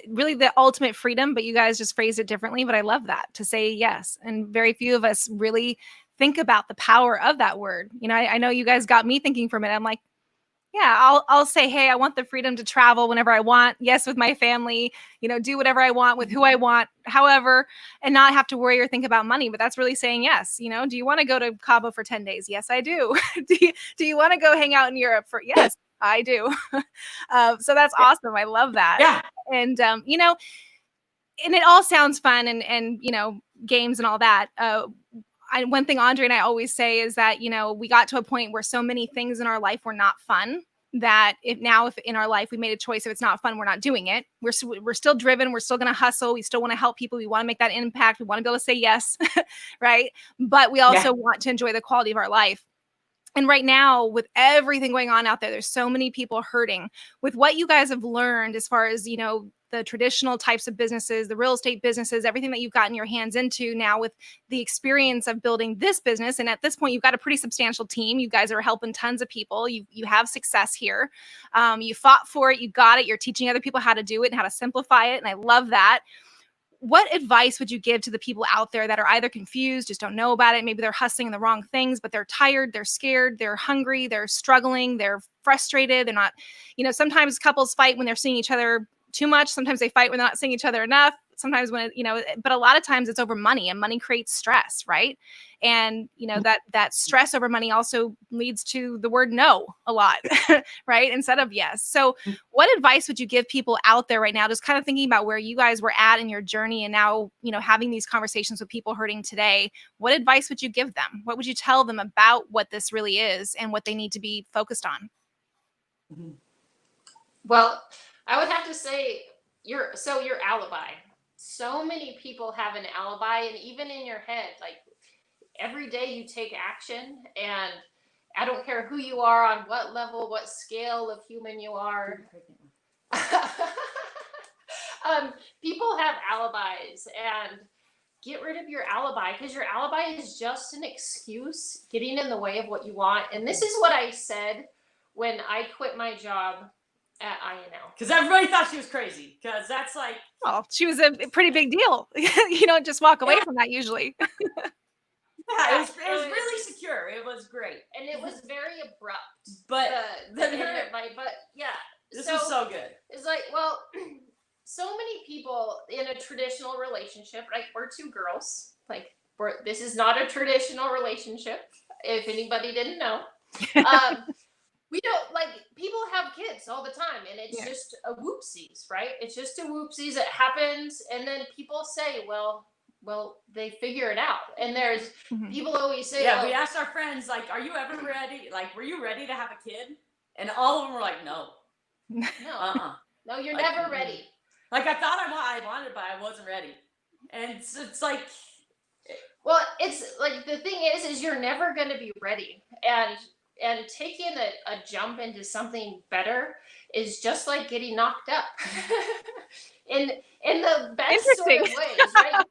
really the ultimate freedom, but you guys just phrased it differently. But I love that, to say yes. And very few of us really think about the power of that word. I know you guys got me thinking for a minute. I'm like, yeah, I'll say, hey, I want the freedom to travel whenever I want. Yes, with my family, do whatever I want with who I want, however, and not have to worry or think about money. But that's really saying yes. Do you want to go to Cabo for 10 days? Yes, I do. Do you want to go hang out in Europe for? Yes, I do. So that's awesome. I love that. Yeah. And, and it all sounds fun and games and all that. One thing Andre and I always say is that, we got to a point where so many things in our life were not fun. that if in our life we made a choice, if it's not fun, we're not doing it. We're still driven. We're still going to hustle. We still want to help people. We want to make that impact. We want to be able to say yes, right? But we also want to enjoy the quality of our life. And right now, with everything going on out there, there's so many people hurting. With what you guys have learned as far as, the traditional types of businesses, the real estate businesses, everything that you've gotten your hands into now with the experience of building this business. And at this point, you've got a pretty substantial team. You guys are helping tons of people. You have success here. You fought for it. You got it. You're teaching other people how to do it and how to simplify it. And I love that. What advice would you give to the people out there that are either confused, just don't know about it? Maybe they're hustling the wrong things, but they're tired, they're scared, they're hungry, they're struggling, they're frustrated. They're not, sometimes couples fight when they're seeing each other too much. Sometimes they fight when they're not seeing each other enough. Sometimes but a lot of times it's over money, and money creates stress, right? And, that stress over money also leads to the word no a lot, right? Instead of yes. So what advice would you give people out there right now, just kind of thinking about where you guys were at in your journey and now, having these conversations with people hurting today? What advice would you give them? What would you tell them about what this really is and what they need to be focused on? Well, I would have to say your alibi. So many people have an alibi, and even in your head, like every day you take action, and I don't care who you are, on what level, what scale of human you are. People have alibis, and get rid of your alibi, because your alibi is just an excuse getting in the way of what you want. And this is what I said when I quit my job at INL. Because everybody thought she was crazy. Because that's like... Well, she was a pretty big deal. You don't just walk away from that usually. It was really secure. It was great. And it was very abrupt. But the end of my, this is so good. It's like, well, so many people in a traditional relationship, like we're two girls, like this is not a traditional relationship, if anybody didn't know. We don't, like, people have kids all the time, and it's just a whoopsies, right? It's just a whoopsies. It happens, and then people say, well, they figure it out. And there's people always say, we asked our friends, like, are you ever ready? Like, were you ready to have a kid? And all of them were like, no. No, you're never ready. Like, I thought I wanted, but I wasn't ready. And it's like... Well, it's like, the thing is you're never going to be ready. And taking a jump into something better is just like getting knocked up in the best sort of ways, right?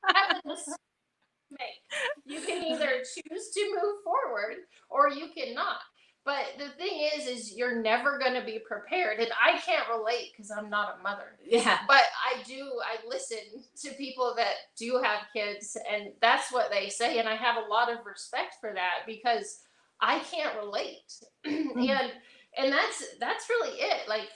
You can either choose to move forward or you cannot. But the thing is you're never going to be prepared. And I can't relate because I'm not a mother. Yeah. But I listen to people that do have kids, and that's what they say. And I have a lot of respect for that, because I can't relate. and that's really it. Like,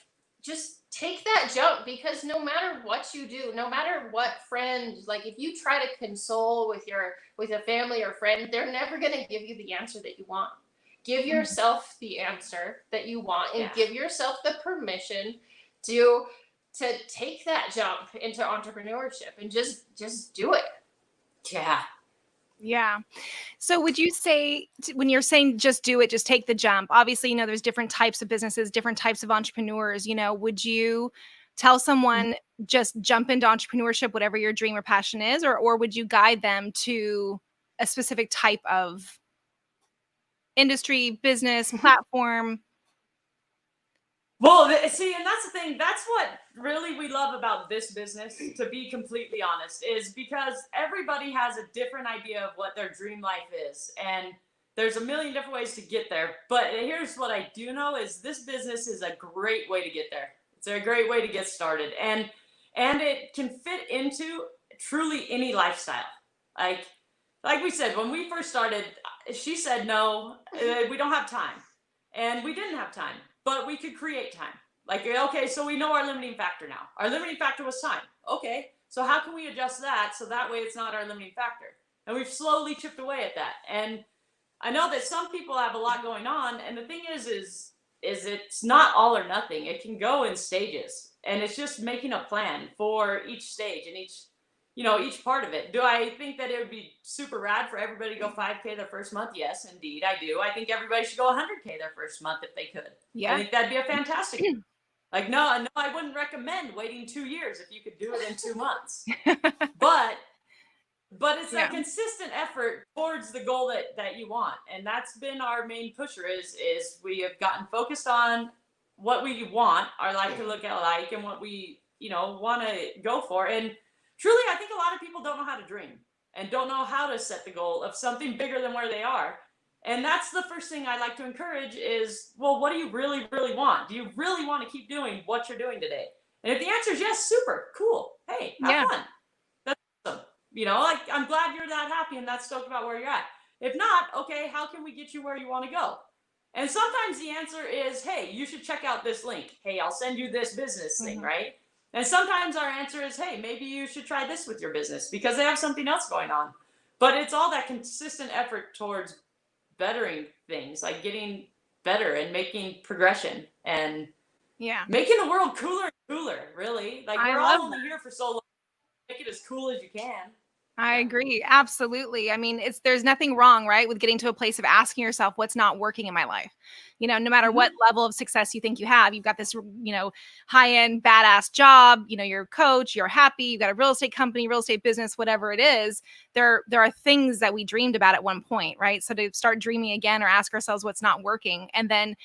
just take that jump, because no matter what you do, no matter what friend, like if you try to console with a family or friend, they're never going to give you the answer that you want. Give yourself the answer that you want, and give yourself the permission to take that jump into entrepreneurship, and just do it. Yeah. Yeah. So would you say, when you're saying just do it, just take the jump, obviously, there's different types of businesses, different types of entrepreneurs, would you tell someone just jump into entrepreneurship, whatever your dream or passion is, or would you guide them to a specific type of industry, business, platform? Well, see, and that's the thing. That's what really we love about this business, to be completely honest, is because everybody has a different idea of what their dream life is. And there's a million different ways to get there. But here's what I do know is this business is a great way to get there. It's a great way to get started. And it can fit into truly any lifestyle. Like we said, when we first started, she said, no, we don't have time. And we didn't have time. But we could create time. Like, okay, so we know our limiting factor now. Our limiting factor was time. Okay, so how can we adjust that so that way it's not our limiting factor? And we've slowly chipped away at that. And I know that some people have a lot going on. And the thing is it's not all or nothing. It can go in stages. And it's just making a plan for each stage and each part of it. Do I think that it would be super rad for everybody to go 5K their first month? Yes, indeed, I do. I think everybody should go 100K their first month if they could. Yeah. I think that'd be a fantastic. Like, no, I wouldn't recommend waiting 2 years if you could do it in 2 months. But it's a consistent effort towards the goal that you want. And that's been our main pusher is we have gotten focused on what we want our life to look like and what we, want to go for. And truly, I think a lot of people don't know how to dream and don't know how to set the goal of something bigger than where they are. And that's the first thing I like to encourage is, well, what do you really, really want? Do you really want to keep doing what you're doing today? And if the answer is yes, super, cool. Hey, have fun. That's awesome. Like, I'm glad you're that happy and that stoked about where you're at. If not, okay, how can we get you where you want to go? And sometimes the answer is, hey, you should check out this link. Hey, I'll send you this business thing, right? And sometimes our answer is, hey, maybe you should try this with your business because they have something else going on. But it's all that consistent effort towards bettering things, like getting better and making progression and making the world cooler and cooler, really. Like, we're all only here for so long. Make it as cool as you can. I agree. Absolutely. I mean, there's nothing wrong, right, with getting to a place of asking yourself what's not working in my life. No matter what level of success you think you have, you've got this, high-end badass job, you're a coach, you're happy, you've got a real estate company, real estate business, whatever it is. There are things that we dreamed about at one point, right? So to start dreaming again or ask ourselves what's not working. And then,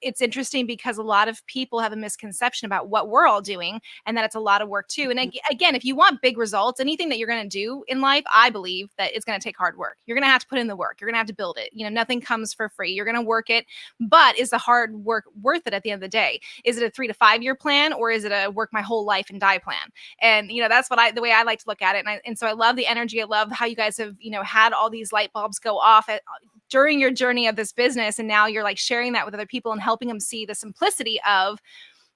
it's interesting because a lot of people have a misconception about what we're all doing and that it's a lot of work too. And again, if you want big results, anything that you're going to do in life, I believe that it's going to take hard work. You're going to have to put in the work. You're going to have to build it. Nothing comes for free. You're going to work it, but is the hard work worth it at the end of the day? Is it a 3 to 5 year plan or is it a work my whole life and die plan? And, that's the way I like to look at it. And so I love the energy. I love how you guys have, had all these light bulbs go off during your journey of this business. And now you're like sharing that with other people and helping them see the simplicity of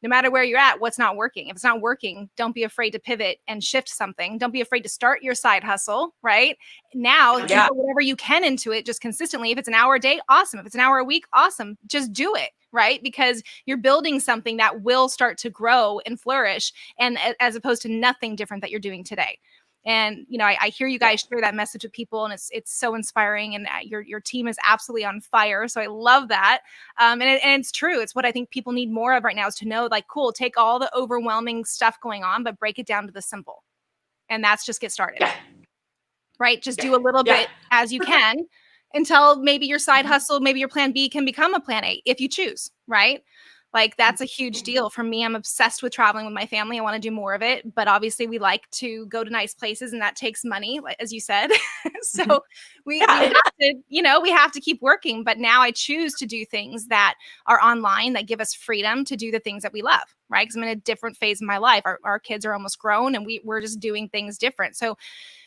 no matter where you're at, what's not working. If it's not working, don't be afraid to pivot and shift something. Don't be afraid to start your side hustle, right? Now, do whatever you can into it just consistently. If it's an hour a day, awesome. If it's an hour a week, awesome. Just do it, right? Because you're building something that will start to grow and flourish, and as opposed to nothing different that you're doing today. And, I hear you guys share that message with people, and it's so inspiring, and your team is absolutely on fire. So I love that. And it's true. It's what I think people need more of right now is to know, like, cool, take all the overwhelming stuff going on, but break it down to the simple. And that's just get started, right? Just do a little bit as you can until maybe your side hustle, maybe your plan B can become a plan A if you choose, right? Like, that's a huge deal for me. I'm obsessed with traveling with my family. I want to do more of it, but obviously we like to go to nice places, and that takes money, as you said. So we have to, we have to keep working. But now I choose to do things that are online that give us freedom to do the things that we love, right? Because I'm in a different phase of my life. Our kids are almost grown, and we're just doing things different. So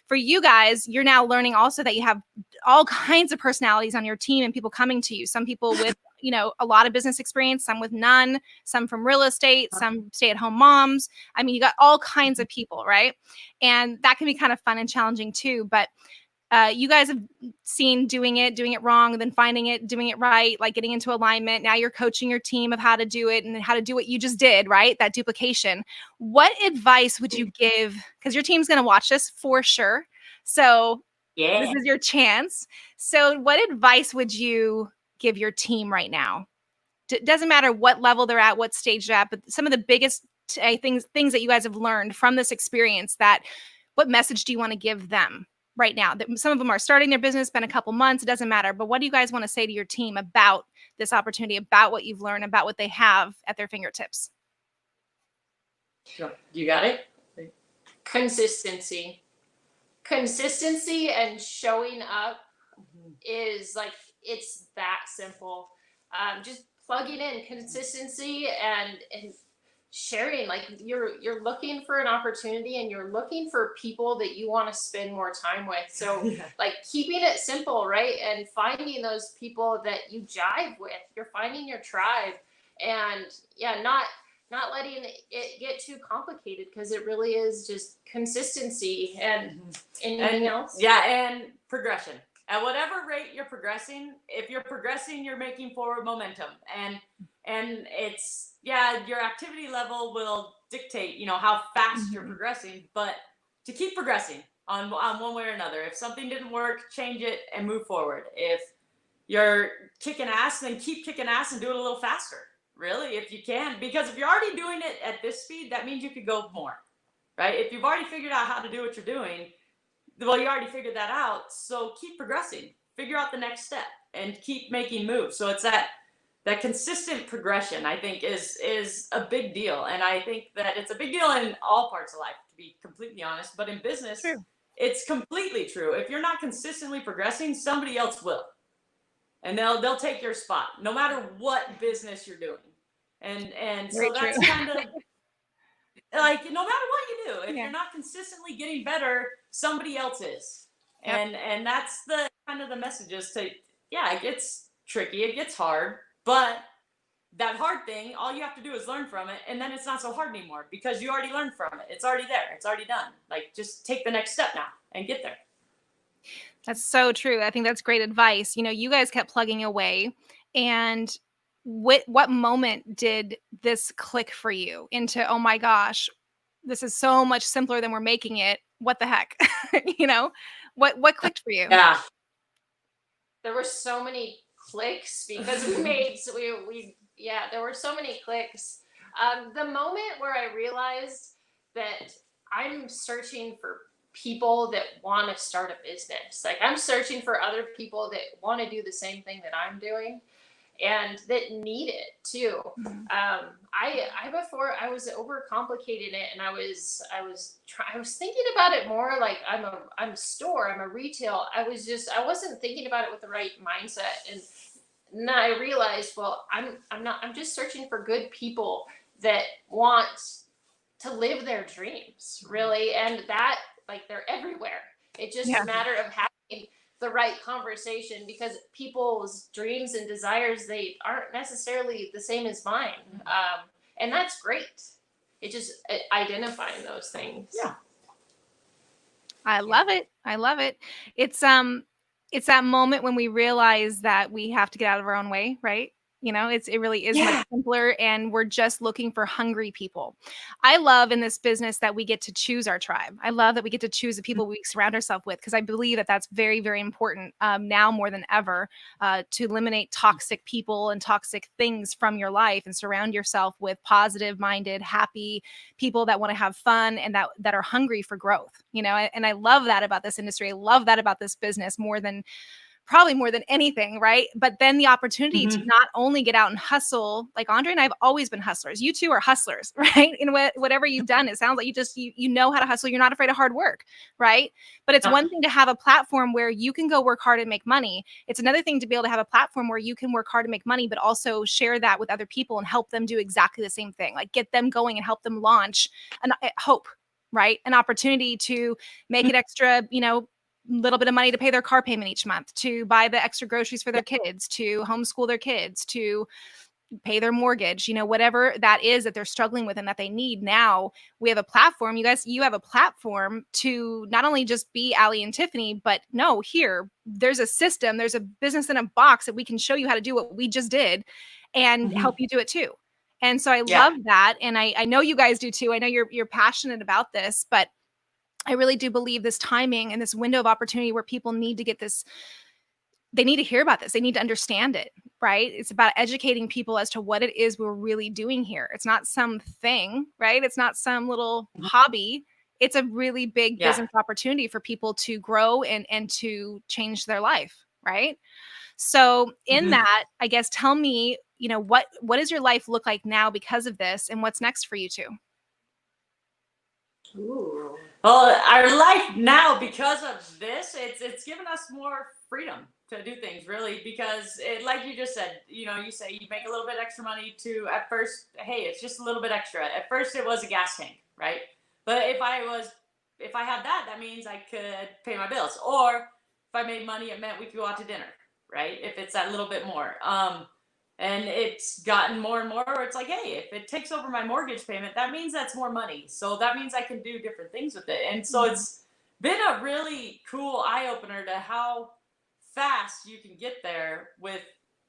for you guys, you're now learning also that you have all kinds of personalities on your team and people coming to you. Some people with, a lot of business experience, some with none, some from real estate, some stay-at-home moms. I mean, you got all kinds of people, right? And that can be kind of fun and challenging too. But you guys have seen doing it wrong, and then finding it, doing it right, like getting into alignment. Now you're coaching your team of how to do it and how to do what you just did, right? That duplication. What advice would you give? Because your team's going to watch this for sure. So this is your chance. So what advice would you give your team right now? Doesn't matter what level they're at, what stage they're at, but some of the biggest things that you guys have learned from this experience, what message do you want to give them right now? Some of them are starting their business, been a couple months, it doesn't matter. But what do you guys want to say to your team about this opportunity, about what you've learned, about what they have at their fingertips? You got it? Consistency and showing up is like, it's that simple. Just plugging in consistency and sharing. Like, you're looking for an opportunity, and you're looking for people that you want to spend more time with. So like, keeping it simple, right? And finding those people that you jive with. You're finding your tribe, and not letting it get too complicated, because it really is just consistency and anything else. Yeah, and progression. At whatever rate you're progressing, if you're progressing, you're making forward momentum. And it's, your activity level will dictate, how fast you're progressing. But to keep progressing on one way or another. If something didn't work, change it and move forward. If you're kicking ass, then keep kicking ass and do it a little faster, really, if you can. Because if you're already doing it at this speed, that means you could go more, right? If you've already figured out how to do what you're doing, well, you already figured that out. So keep progressing, figure out the next step, and keep making moves. So it's that consistent progression, I think, is a big deal. And I think that it's a big deal in all parts of life, to be completely honest. But in business, True. it's completely true. If you're not consistently progressing, somebody else will. And they'll take your spot, no matter what business you're doing. And so that's kind of like, no matter what you do, if you're not consistently getting better, somebody else is. And that's the kind of the message is to, it gets tricky, it gets hard, but that hard thing, all you have to do is learn from it, and then it's not so hard anymore because you already learned from it. It's already there. It's already done. Like, just take the next step now and get there. That's so true. I think that's great advice. You guys kept plugging away, and what moment did this click for you into, oh my gosh, this is so much simpler than we're making it. What the heck? What clicked for you? Yeah. There were so many clicks because there were so many clicks. The moment where I realized that I'm searching for people that want to start a business. Like, I'm searching for other people that want to do the same thing that I'm doing and that need it too. Mm-hmm. Before I was overcomplicating it, and I was thinking about it more like I'm a store, I'm a retail. I wasn't thinking about it with the right mindset. And then I realized, well, I'm just searching for good people that want to live their dreams, really. And that, like, they're everywhere. It's just a matter of having the right conversation, because people's dreams and desires, they aren't necessarily the same as mine. And that's great. It just identifying those things. Yeah. I love it. I love it. It's that moment when we realize that we have to get out of our own way, right? It really is much simpler, and we're just looking for hungry people. I love in this business that we get to choose our tribe. I love that we get to choose the people we surround ourselves with, because I believe that that's very, very important now more than ever, to eliminate toxic people and toxic things from your life and surround yourself with positive-minded, happy people that want to have fun and that are hungry for growth. And I love that about this industry. I love that about this business probably more than anything, right? But then the opportunity to not only get out and hustle, like Andre and I have always been hustlers. You two are hustlers, right? In whatever you've done, it sounds like you know how to hustle. You're not afraid of hard work, right? But it's one thing to have a platform where you can go work hard and make money. It's another thing to be able to have a platform where you can work hard and make money, but also share that with other people and help them do exactly the same thing. Like, get them going and help them launch hope, right? An opportunity to make it extra, little bit of money to pay their car payment each month, to buy the extra groceries for their kids, to homeschool their kids, to pay their mortgage, whatever that is that they're struggling with and that they need. Now we have a platform. You have a platform to not only just be Allie and Tiffany, but no, there's a system, there's a business in a box that we can show you how to do what we just did and help you do it too. And so I love that. And I know you guys do too. I know you're passionate about this, but I really do believe this timing and this window of opportunity where people need to get this, they need to hear about this. They need to understand it, right? It's about educating people as to what it is we're really doing here. It's not something, right? It's not some little hobby. It's a really big business opportunity for people to grow and to change their life, right? So in that, I guess, tell me, what does your life look like now because of this, and what's next for you two? Ooh. Well, our life now, because of this, it's given us more freedom to do things, really, because like you just said, you say you make a little bit extra money to, at first, hey, it's just a little bit extra. At first it was a gas tank, right? But if I had that means I could pay my bills. Or if I made money, it meant we could go out to dinner, right? If it's that little bit more. And it's gotten more and more where it's like, hey, if it takes over my mortgage payment, that means that's more money. So that means I can do different things with it. And so it's been a really cool eye-opener to how fast you can get there with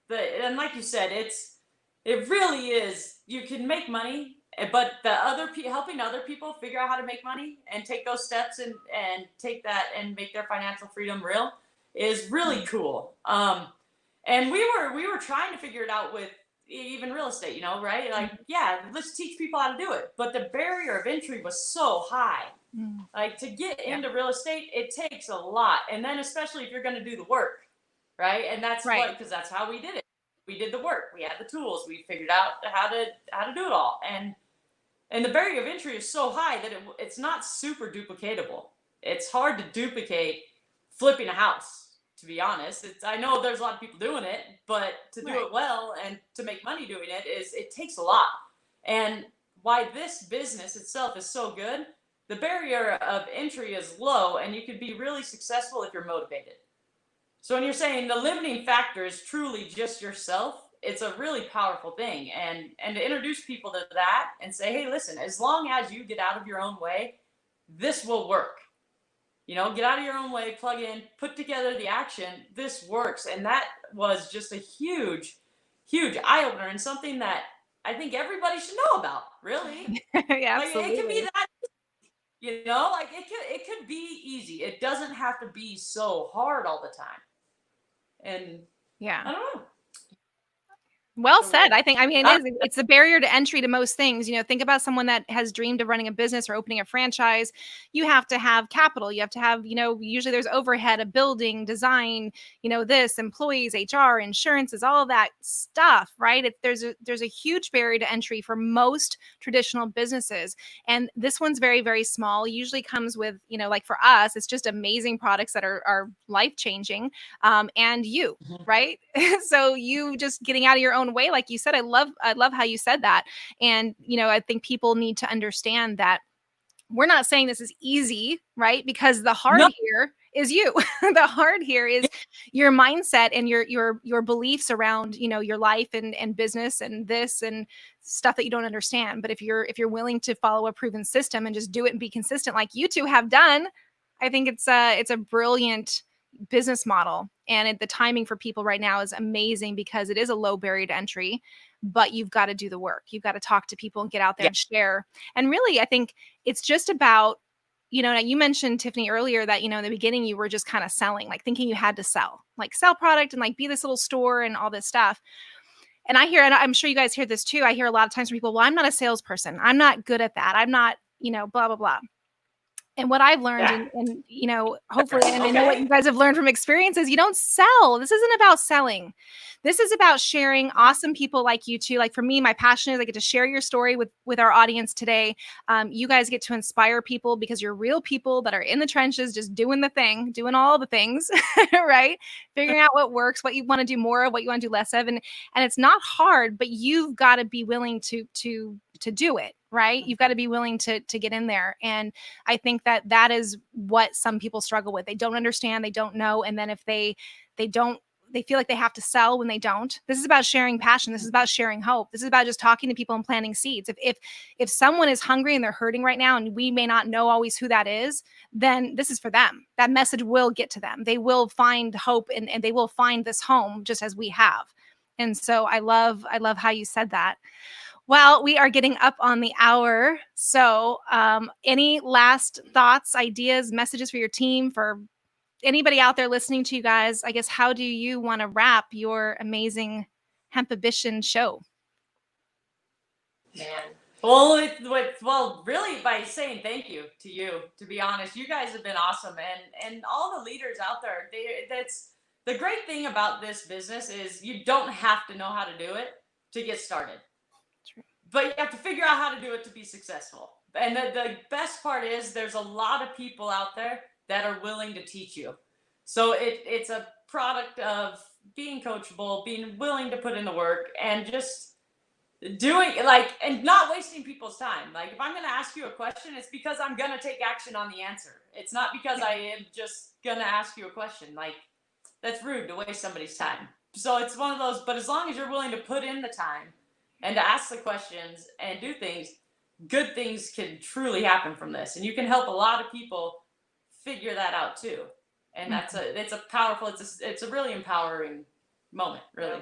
and like you said, it really is, you can make money but the helping other people figure out how to make money and take those steps and take that and make their financial freedom real is really cool. And we were trying to figure it out with even real estate, you know, right? Like, yeah, let's teach people how to do it. But the barrier of entry was so high. Like, to get into real estate, it takes a lot. And then especially if you're going to do the work, right? And that's because that's how we did it. We did the work. We had the tools. We figured out how to do it all. And the barrier of entry is so high that it's not super duplicatable. It's hard to duplicate flipping a house. To be honest, I know there's a lot of people doing it, but to do it well and to make money doing it takes a lot. And why this business itself is so good, the barrier of entry is low, and you can be really successful if you're motivated. So when you're saying the limiting factor is truly just yourself, it's a really powerful thing. And to introduce people to that and say, hey, listen, as long as you get out of your own way, this will work. You know, get out of your own way, plug in, put together the action. This works. And that was just a huge, huge eye-opener, and something that I think everybody should know about, really. Yeah, like, it can be that, you know, like it could be easy. It doesn't have to be so hard all the time. And I don't know. Well said. I mean, it's the barrier to entry to most things. You know, think about someone that has dreamed of running a business or opening a franchise. You have to have capital. You have to have, you know, usually there's overhead, a building, design, you know, this, employees, HR, insurances, all of that stuff, right? There's a huge barrier to entry for most traditional businesses. And this one's very, very small. Usually comes with, you know, like for us, it's just amazing products that are life-changing. And you, right? So you just getting out of your own way, like you said. I love how you said that. And, you know, I think people need to understand that we're not saying this is easy, right? Because the hard here is you. The hard here is your mindset and your beliefs around, you know, your life and business and this and stuff that you don't understand. But if you're willing to follow a proven system and just do it and be consistent like you two have done, I think it's a brilliant business model. And the timing for people right now is amazing because it is a low barrier to entry, but you've got to do the work. You've got to talk to people and get out there and share. And really, I think it's just about, you know, you mentioned, Tiffany, earlier that, you know, in the beginning, you were just kind of selling, like thinking you had to sell product and like be this little store and all this stuff. And I hear, and I'm sure you guys hear this too. I hear a lot of times from people, well, I'm not a salesperson. I'm not good at that. I'm not, you know, blah, blah, blah. And what I've learned, and you know, hopefully, and I know what you guys have learned from experience, is you don't sell. This isn't about selling. This is about sharing awesome people like you two. Like for me, my passion is I get to share your story with our audience today. You guys get to inspire people because you're real people that are in the trenches, just doing the thing, doing all the things, right? Figuring out what works, what you want to do more of, what you want to do less of. And it's not hard, but you've got to be willing to do it, right? You've got to be willing to get in there. And I think that is what some people struggle with. They don't understand, they don't know. And then if they feel like they have to sell when they don't. This is about sharing passion. This is about sharing hope. This is about just talking to people and planting seeds. If someone is hungry and they're hurting right now, and we may not know always who that is, then this is for them. That message will get to them. They will find hope and they will find this home just as we have. And so I love how you said that. Well, we are getting up on the hour. So any last thoughts, ideas, messages for your team, for anybody out there listening to you guys? I guess, how do you want to wrap your amazing Hempibition show? Man. Well, really by saying thank you to you, to be honest. You guys have been awesome. And all the leaders out there, that's the great thing about this business is you don't have to know how to do it to get started. But you have to figure out how to do it to be successful. And the best part is there's a lot of people out there that are willing to teach you. So it's a product of being coachable, being willing to put in the work, and just doing and not wasting people's time. Like if I'm going to ask you a question, it's because I'm going to take action on the answer. It's not because I am just going to ask you a question. Like that's rude to waste somebody's time. So it's one of those, but as long as you're willing to put in the time and to ask the questions and do things, good things can truly happen from this. And you can help a lot of people figure that out too. And it's a really empowering moment, really.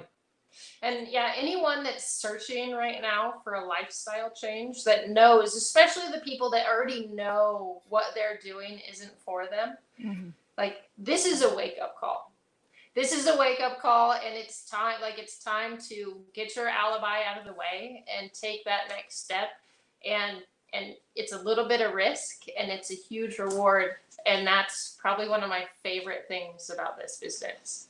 And yeah, anyone that's searching right now for a lifestyle change that knows, especially the people that already know what they're doing isn't for them, like this is a wake up call. This is a wake up call, and it's time to get your alibi out of the way and take that next step. And it's a little bit of risk and it's a huge reward. And that's probably one of my favorite things about this business.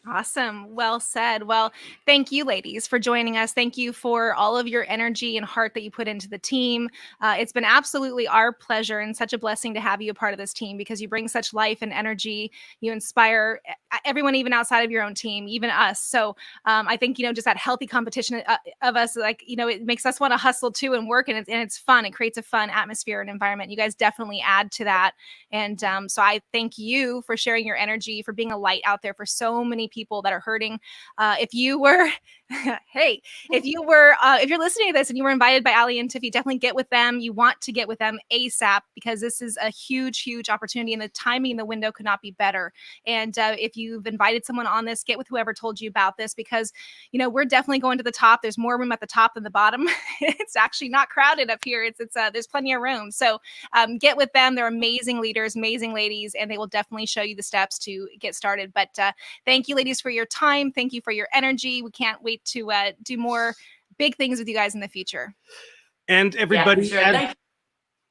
Awesome. Well said. Well, thank you, ladies, for joining us. Thank you for all of your energy and heart that you put into the team. It's been absolutely our pleasure and such a blessing to have you a part of this team because you bring such life and energy. You inspire everyone, even outside of your own team, even us. So I think, just that healthy competition of us, it makes us want to hustle too and work. And it's fun. It creates a fun atmosphere and environment. You guys definitely add to that. And so I thank you for sharing your energy, for being a light out there for so many people that are hurting. If you were, if you're listening to this and you were invited by Ali and Tiffy, definitely get with them. You want to get with them ASAP because this is a huge, huge opportunity and the timing in the window could not be better. And if you've invited someone on this, get with whoever told you about this because, we're definitely going to the top. There's more room at the top than the bottom. It's actually not crowded up here. There's plenty of room. So get with them. They're amazing leaders, amazing ladies, and they will definitely show you the steps to get started. But thank you, ladies, for your time. Thank you for your energy. We can't wait to do more big things with you guys in the future. And everybody, sure.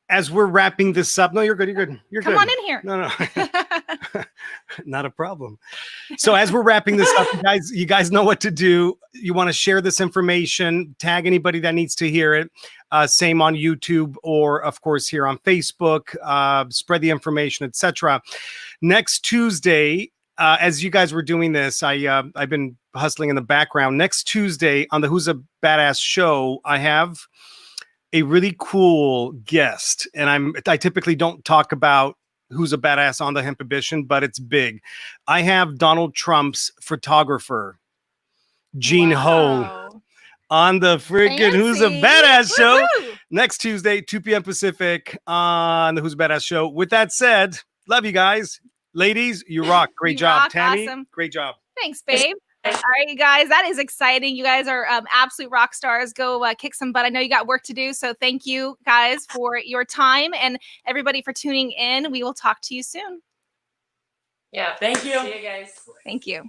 as we're wrapping this up, no, you're good. You're good. Come on in here. No, not a problem. So as we're wrapping this up, you guys know what to do. You want to share this information, tag anybody that needs to hear it. Same on YouTube or of course here on Facebook, spread the information, etc. Next Tuesday, as you guys were doing this, I've been hustling in the background. Next Tuesday on the Who's a Badass show, I have a really cool guest, and I typically don't talk about Who's a Badass on the Hempibition, but it's big. I have Donald Trump's photographer, Gene Ho, on the freaking Who's a Badass show next Tuesday, 2 p.m. Pacific on the Who's a Badass show. With that said, love you guys. Ladies, you rock. Great job. Rock. Tammy, Awesome. Great job. Thanks, babe. All right, you guys, that is exciting. You guys are absolute rock stars. Go kick some butt. I know you got work to do. So thank you guys for your time and everybody for tuning in. We will talk to you soon. Yeah. Thank you. See you guys. Thank you.